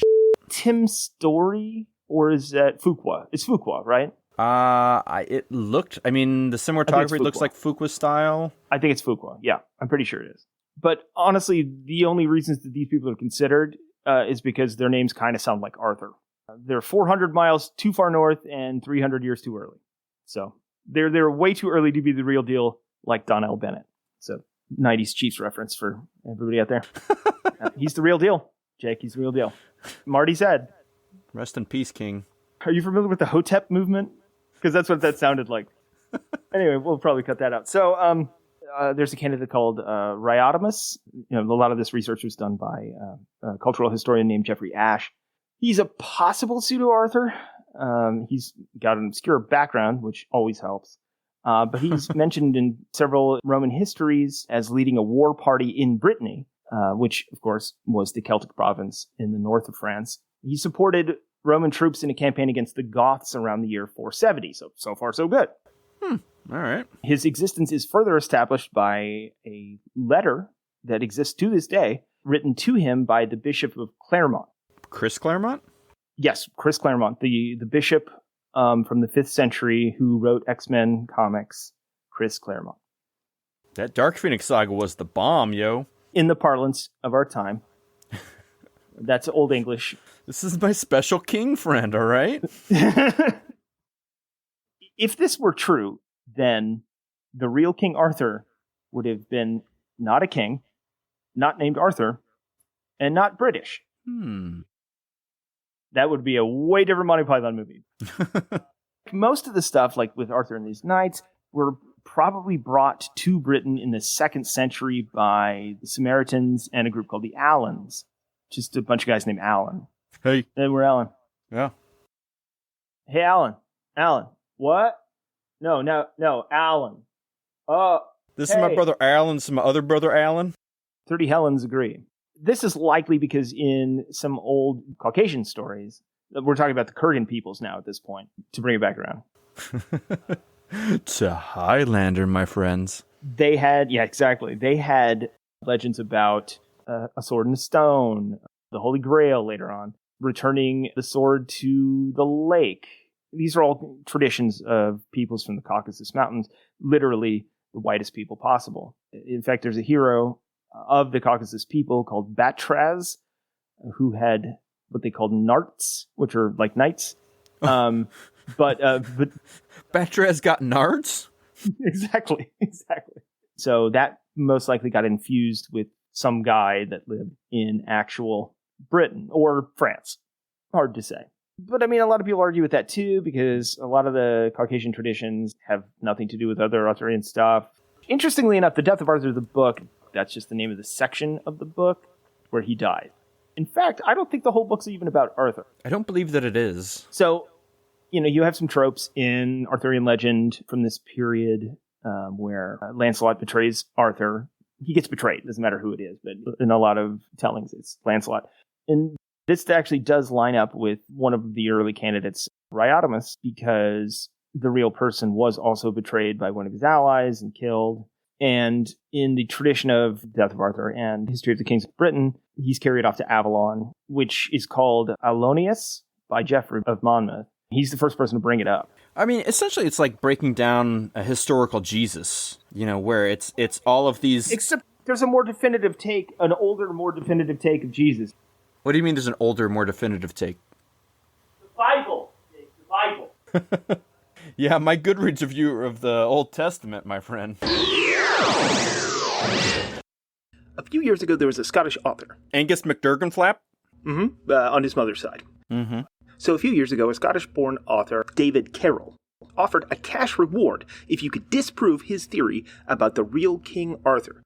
Tim Story, or is that Fuqua? It's Fuqua, right? It looked, the cinematography looks like Fuqua style. I think it's Fuqua. Yeah, I'm pretty sure it is. But honestly, the only reasons that these people are considered is because their names kind of sound like Arthur. They're 400 miles too far north and 300 years too early. So they're way too early to be the real deal, like Donnell Bennett. So 90s Chiefs reference for everybody out there. He's the real deal, Jake. He's the real deal. Marty said. Rest in peace, King. Are you familiar with the Hotep movement? Because that's what that sounded like. Anyway, we'll probably cut that out. So there's a candidate called Riotimus. A lot of this research was done by a cultural historian named Jeffrey Ash. He's a possible pseudo-Arthur. He's got an obscure background, which always helps. But he's mentioned in several Roman histories as leading a war party in Brittany, which, of course, was the Celtic province in the north of France. He supported Roman troops in a campaign against the Goths around the year 470. So far, so good. All right. His existence is further established by a letter that exists to this day, written to him by the Bishop of Clermont. Chris Claremont? Yes, Chris Claremont, the bishop from the 5th century who wrote X-Men comics, Chris Claremont. That Dark Phoenix saga was the bomb, yo. In the parlance of our time. That's Old English. This is my special king friend, all right? If this were true, then the real King Arthur would have been not a king, not named Arthur, and not British. That would be a way different Monty Python movie. Most of the stuff, like with Arthur and these knights, were probably brought to Britain in the 2nd century by the Samaritans and a group called the Alans. Just a bunch of guys named Alan. Hey. Hey, we're Alan. Yeah. Hey, Alan. Alan. What? No, Alan. This is my brother Alan. This is my other brother Alan. 30 Helens agree. This is likely because in some old Caucasian stories, we're talking about the Kurgan peoples now at this point, to bring it back around. To Highlander, my friends. They had legends about a sword and a stone, the Holy Grail later on, returning the sword to the lake. These are all traditions of peoples from the Caucasus Mountains, literally the whitest people possible. In fact, there's a hero of the Caucasus people called Batraz, who had what they called narts, which are like knights. But Batraz got nards? Exactly. So that most likely got infused with some guy that lived in actual Britain or France. Hard to say. But I mean, a lot of people argue with that too, because a lot of the Caucasian traditions have nothing to do with other Arthurian stuff. Interestingly enough, the Death of Arthur, the book, that's just the name of the section of the book where he died. In fact, I don't think the whole book's even about Arthur. I don't believe that it is. So, you have some tropes in Arthurian legend from this period where Lancelot betrays Arthur. He gets betrayed. Doesn't matter who it is, but in a lot of tellings, it's Lancelot. And this actually does line up with one of the early candidates, Riodamus, because the real person was also betrayed by one of his allies and killed. And in the tradition of the Death of Arthur and History of the Kings of Britain, he's carried off to Avalon, which is called Alonius by Geoffrey of Monmouth. He's the first person to bring it up. I mean, essentially, it's like breaking down a historical Jesus, where it's all of these... Except there's a more definitive take, an older, more definitive take of Jesus. What do you mean there's an older, more definitive take? The Bible. The Bible. Yeah, my Goodreads review of the Old Testament, my friend. A few years ago, there was a Scottish author. Angus McDurganflap? Mm-hmm. On his mother's side. Mm-hmm. So a few years ago, a Scottish-born author, David Carroll, offered a cash reward if you could disprove his theory about the real King Arthur.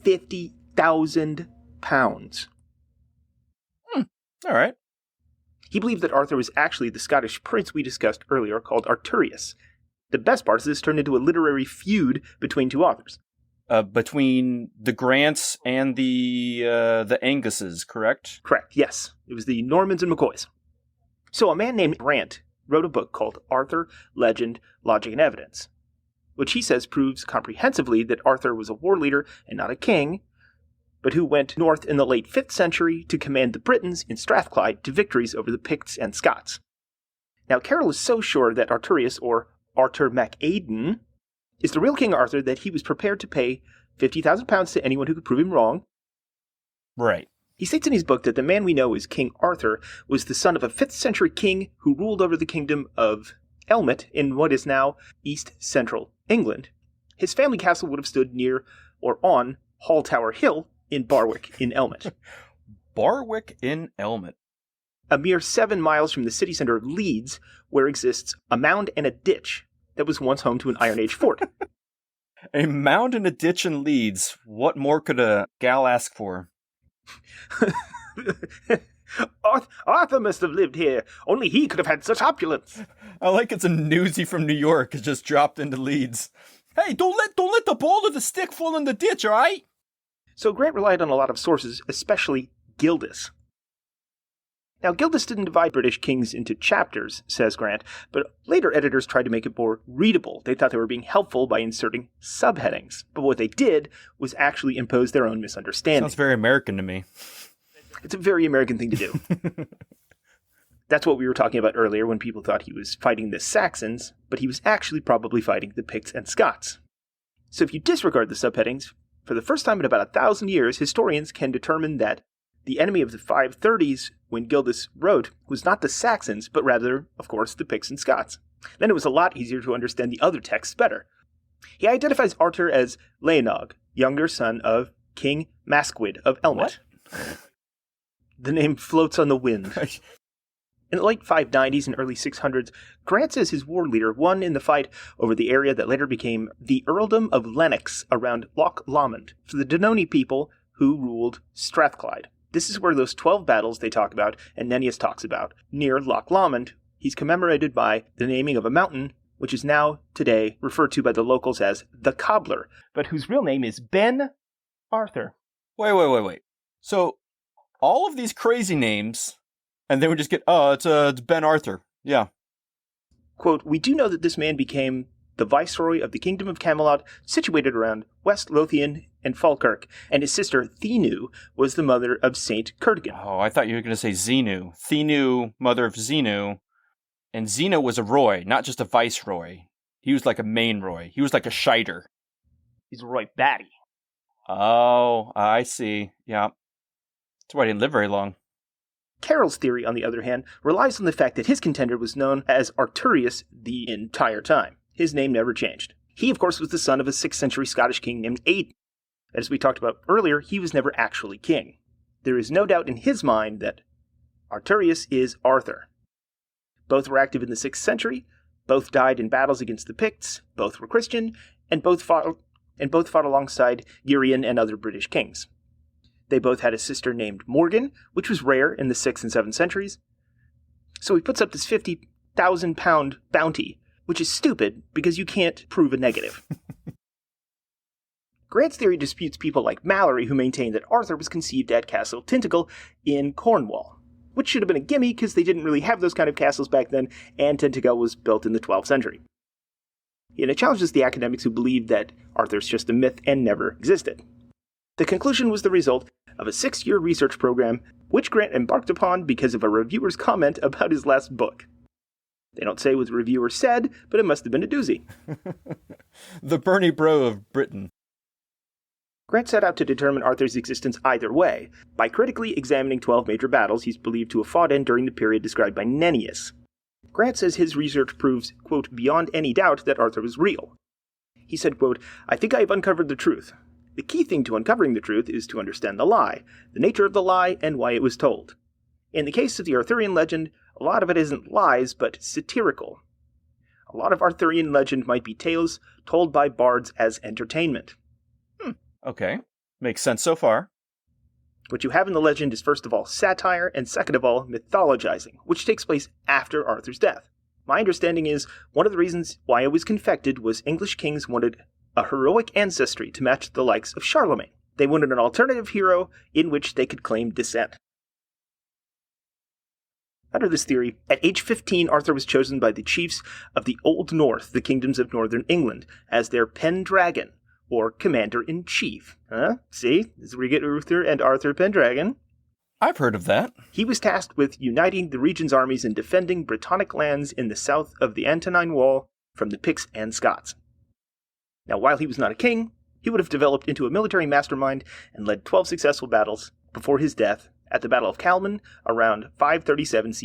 £50,000. All right. He believed that Arthur was actually the Scottish prince we discussed earlier called Arturius. The best part is this turned into a literary feud between two authors. Between the Grants and the Anguses, correct? Correct, yes. It was the Normans and McCoys. So a man named Grant wrote a book called Arthur, Legend, Logic, and Evidence, which he says proves comprehensively that Arthur was a war leader and not a king, but who went north in the late 5th century to command the Britons in Strathclyde to victories over the Picts and Scots. Now, Carroll is so sure that Arturius, or Arthur MacAiden, is the real King Arthur that he was prepared to pay £50,000 to anyone who could prove him wrong. Right. He states in his book that the man we know as King Arthur was the son of a 5th century king who ruled over the kingdom of Elmet in what is now East Central England. His family castle would have stood near or on Hall Tower Hill in Barwick in Elmet. Barwick in Elmet. A mere 7 miles from the city center of Leeds, where exists a mound and a ditch that was once home to an Iron Age fort. A mound and a ditch in Leeds. What more could a gal ask for? Arthur must have lived here. Only he could have had such opulence. I like it's a newsie from New York has just dropped into Leeds. Hey, don't let the ball of the stick fall in the ditch, all right? So Grant relied on a lot of sources, especially Gildas. Now, Gildas didn't divide British kings into chapters, says Grant, but later editors tried to make it more readable. They thought they were being helpful by inserting subheadings. But what they did was actually impose their own misunderstanding. Sounds very American to me. It's a very American thing to do. That's what we were talking about earlier when people thought he was fighting the Saxons, but he was actually probably fighting the Picts and Scots. So if you disregard the subheadings, for the first time in about 1,000 years, historians can determine that the enemy of the 530s, when Gildas wrote, was not the Saxons, but rather, of course, the Picts and Scots. Then it was a lot easier to understand the other texts better. He identifies Arthur as Leonog, younger son of King Masquid of Elmet. What? The name floats on the wind. In the late 590s and early 600s, Grant says his war leader won in the fight over the area that later became the Earldom of Lennox around Loch Lomond for the Denowney people who ruled Strathclyde. This is where those 12 battles they talk about, and Nennius talks about, near Loch Lomond, he's commemorated by the naming of a mountain, which is now, today, referred to by the locals as the Cobbler, but whose real name is Ben Arthur. Wait. So, all of these crazy names, and then we just get, it's Ben Arthur. Yeah. Quote, we do know that this man became the viceroy of the Kingdom of Camelot, situated around West Lothian and Falkirk, and his sister Thenu was the mother of Saint Curtigan. Oh, I thought you were going to say Xenu. Thenu, mother of Xenu. And Zeno was a Roy, not just a viceroy. He was like a main Roy. He was like a Shiter. He's a Roy Batty. Oh, I see. Yeah. That's why he didn't live very long. Carroll's theory, on the other hand, relies on the fact that his contender was known as Arturius the entire time. His name never changed. He, of course, was the son of a 6th century Scottish king named Aidan. As we talked about earlier, he was never actually king. There is no doubt in his mind that Arturius is Arthur. Both were active in the 6th century, both died in battles against the Picts, both were Christian, and both fought alongside Urien and other British kings. They both had a sister named Morgan, which was rare in the 6th and 7th centuries. So he puts up this 50,000 pound bounty, which is stupid because you can't prove a negative. Grant's theory disputes people like Mallory, who maintain that Arthur was conceived at Castle Tintagel in Cornwall, which should have been a gimme because they didn't really have those kind of castles back then, and Tintagel was built in the 12th century. And it challenges the academics who believe that Arthur's just a myth and never existed. The conclusion was the result of a 6-year research program, which Grant embarked upon because of a reviewer's comment about his last book. They don't say what the reviewer said, but it must have been a doozy. The Bernie Bro of Britain. Grant set out to determine Arthur's existence either way, by critically examining 12 major battles he's believed to have fought in during the period described by Nennius. Grant says his research proves, quote, beyond any doubt that Arthur was real. He said, quote, I think I have uncovered the truth. The key thing to uncovering the truth is to understand the lie, the nature of the lie, and why it was told. In the case of the Arthurian legend, a lot of it isn't lies, but satirical. A lot of Arthurian legend might be tales told by bards as entertainment. Okay. Makes sense so far. What you have in the legend is first of all satire, and second of all mythologizing, which takes place after Arthur's death. My understanding is one of the reasons why it was confected was English kings wanted a heroic ancestry to match the likes of Charlemagne. They wanted an alternative hero in which they could claim descent. Under this theory, at age 15, Arthur was chosen by the chiefs of the Old North, the kingdoms of northern England, as their Pendragon, or Commander-in-Chief. See? This is where you get Uther and Arthur Pendragon. I've heard of that. He was tasked with uniting the region's armies and defending Brittonic lands in the south of the Antonine Wall from the Picts and Scots. Now, while he was not a king, he would have developed into a military mastermind and led 12 successful battles before his death at the Battle of Calman around 537 CE.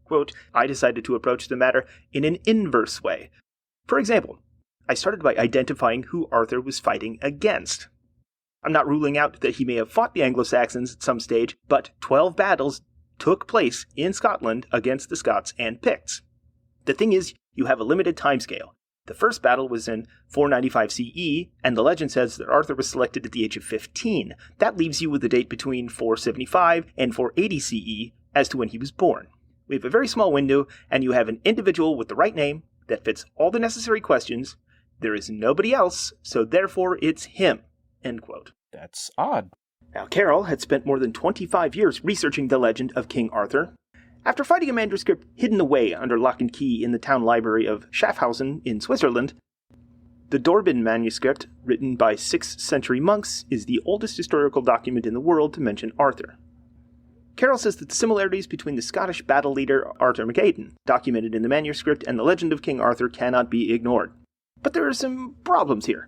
Quote, I decided to approach the matter in an inverse way. For example, I started by identifying who Arthur was fighting against. I'm not ruling out that he may have fought the Anglo-Saxons at some stage, but 12 battles took place in Scotland against the Scots and Picts. The thing is, you have a limited timescale. The first battle was in 495 CE, and the legend says that Arthur was selected at the age of 15. That leaves you with a date between 475 and 480 CE as to when he was born. We have a very small window, and you have an individual with the right name that fits all the necessary questions. There is nobody else, so therefore it's him. End quote. That's odd. Now, Carroll had spent more than 25 years researching the legend of King Arthur. After finding a manuscript hidden away under lock and key in the town library of Schaffhausen in Switzerland, the Dorbin manuscript, written by 6th century monks, is the oldest historical document in the world to mention Arthur. Carroll says that the similarities between the Scottish battle leader Arthur MacAidan, documented in the manuscript, and the legend of King Arthur cannot be ignored. But there are some problems here.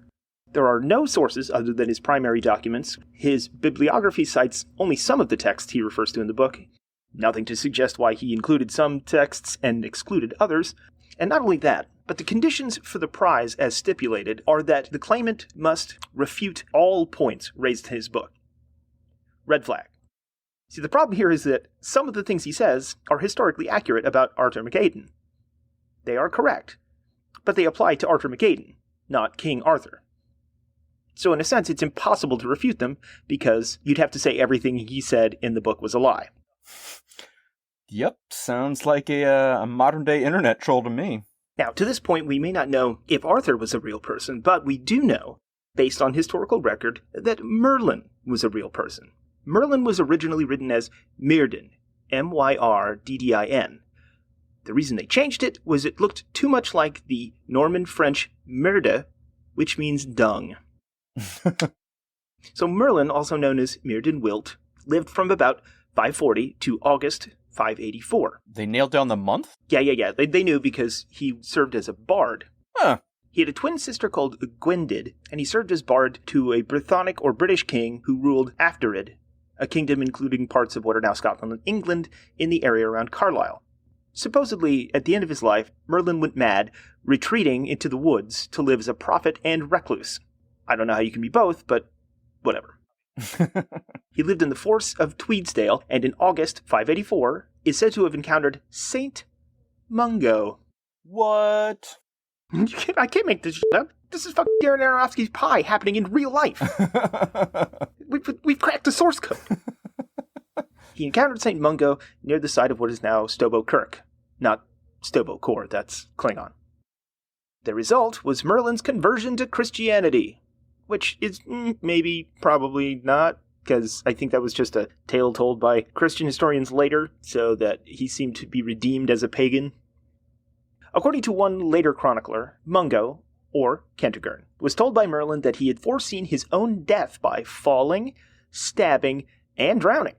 There are no sources other than his primary documents. His bibliography cites only some of the texts he refers to in the book. Nothing to suggest why he included some texts and excluded others. And not only that, but the conditions for the prize as stipulated are that the claimant must refute all points raised in his book. Red flag. See, the problem here is that some of the things he says are historically accurate about Arthur McAden. They are correct, but they apply to Arthur McAden, not King Arthur. So in a sense, it's impossible to refute them, because you'd have to say everything he said in the book was a lie. Yep, sounds like a modern-day internet troll to me. Now, to this point, we may not know if Arthur was a real person, but we do know, based on historical record, that Merlin was a real person. Merlin was originally written as Myrdin, Myrdin. The reason they changed it was it looked too much like the Norman French merde, which means dung. So Merlin, also known as Myrdin Wilt, lived from about 540 to August 584. They nailed down the month? Yeah. They knew because he served as a bard. Huh. He had a twin sister called Gwendid, and he served as bard to a Brythonic or British king who ruled Afterid, a kingdom including parts of what are now Scotland and England in the area around Carlisle. Supposedly, at the end of his life, Merlin went mad, retreating into the woods to live as a prophet and recluse. I don't know how you can be both, but whatever. He lived in the Force of Tweedsdale, and in August 584 is said to have encountered Saint Mungo. What? I can't make this shit up. This is fucking Darren Aronofsky's Pie happening in real life. We've cracked the source code. He encountered Saint Mungo near the site of what is now Stobo Kirk. Not Stobo Kor, that's Klingon. The result was Merlin's conversion to Christianity, which is maybe, probably not, because I think that was just a tale told by Christian historians later, so that he seemed to be redeemed as a pagan. According to one later chronicler, Mungo, or Kentigern, was told by Merlin that he had foreseen his own death by falling, stabbing, and drowning.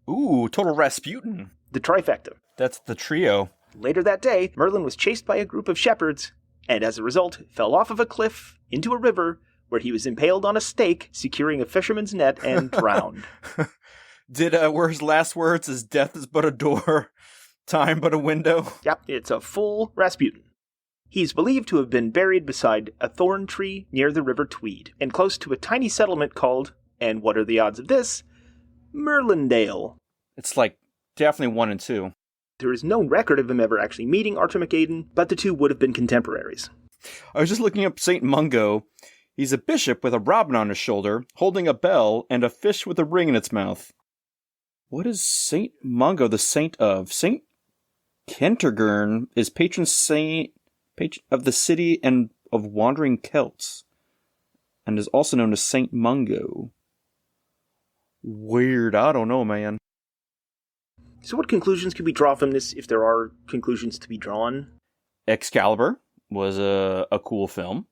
Ooh, total Rasputin. The trifecta. That's the trio. Later that day, Merlin was chased by a group of shepherds, and as a result, fell off of a cliff into a river where he was impaled on a stake, securing a fisherman's net, and drowned. Were his last words, "His death is but a door, time but a window"? Yep, it's a full Rasputin. He's believed to have been buried beside a thorn tree near the River Tweed, and close to a tiny settlement called, and what are the odds of this, Merlindale. It's like definitely 1 and 2. There is no record of him ever actually meeting Arthur McAden, but the two would have been contemporaries. I was just looking up Saint Mungo. He's a bishop with a robin on his shoulder, holding a bell and a fish with a ring in its mouth. What is Saint Mungo the saint of? Saint Kentigern is patron saint of the city and of wandering Celts, and is also known as Saint Mungo. Weird, I don't know, man. So what conclusions can we draw from this, if there are conclusions to be drawn? Excalibur was a cool film.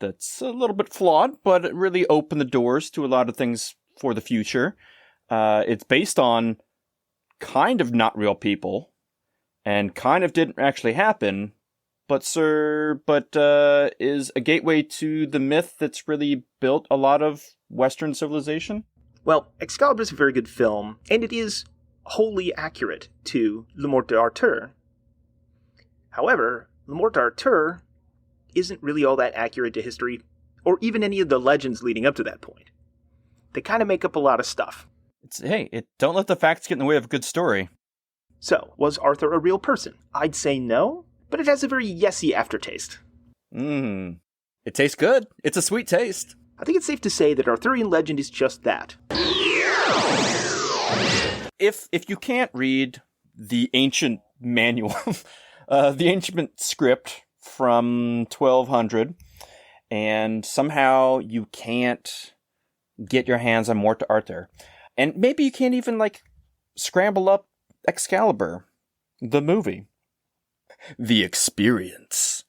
That's a little bit flawed, but it really opened the doors to a lot of things for the future. It's based on kind of not real people, and kind of didn't actually happen, but is a gateway to the myth that's really built a lot of Western civilization. Well, Excalibur is a very good film, and it is wholly accurate to Le Morte d'Arthur. However, Le Morte d'Arthur isn't really all that accurate to history, or even any of the legends leading up to that point. They kind of make up a lot of stuff. Don't let the facts get in the way of a good story. So, was Arthur a real person? I'd say no, but it has a very yesy aftertaste. It tastes good. It's a sweet taste. I think it's safe to say that Arthurian legend is just that. If you can't read the ancient manual, the ancient script from 1200, and somehow you can't get your hands on Morte d'Arthur, and maybe you can't even scramble up Excalibur, the movie, the experience.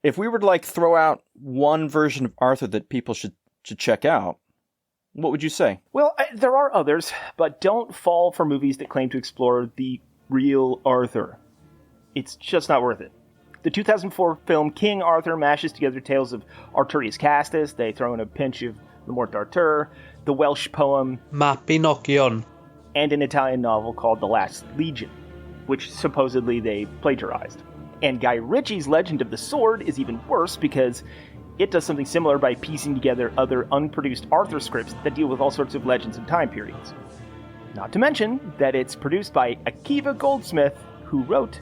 If we were to throw out one version of Arthur that people should check out, what would you say? Well, there are others, but don't fall for movies that claim to explore the real Arthur. It's just not worth it. The 2004 film King Arthur mashes together tales of Arturius Castus. They throw in a pinch of Le Morte d'Arthur, the Welsh poem Mabinogion, and an Italian novel called The Last Legion, which supposedly they plagiarized. And Guy Ritchie's Legend of the Sword is even worse because it does something similar by piecing together other unproduced Arthur scripts that deal with all sorts of legends and time periods. Not to mention that it's produced by Akiva Goldsmith, who wrote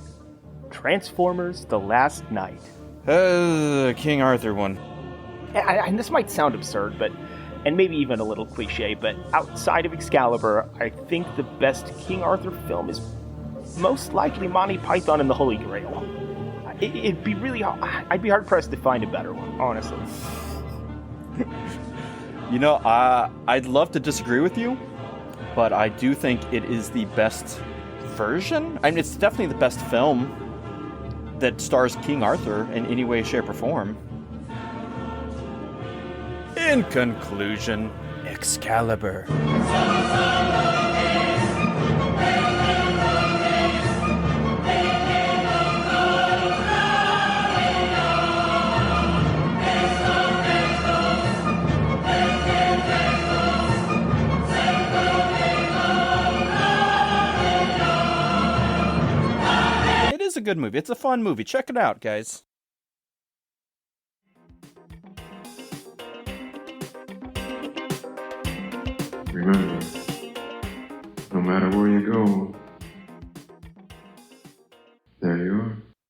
Transformers: The Last Knight. The King Arthur one. And this might sound absurd, and maybe even a little cliche, but outside of Excalibur, I think the best King Arthur film is most likely Monty Python and the Holy Grail. It'd be really I'd be hard pressed to find a better one, honestly. You know, I'd love to disagree with you, but I do think it is the best version. I mean, it's definitely the best film that stars King Arthur in any way, shape, or form. In conclusion, Excalibur. It is a good movie. It's a fun movie. Check it out, guys. Remember, no matter where you go, there you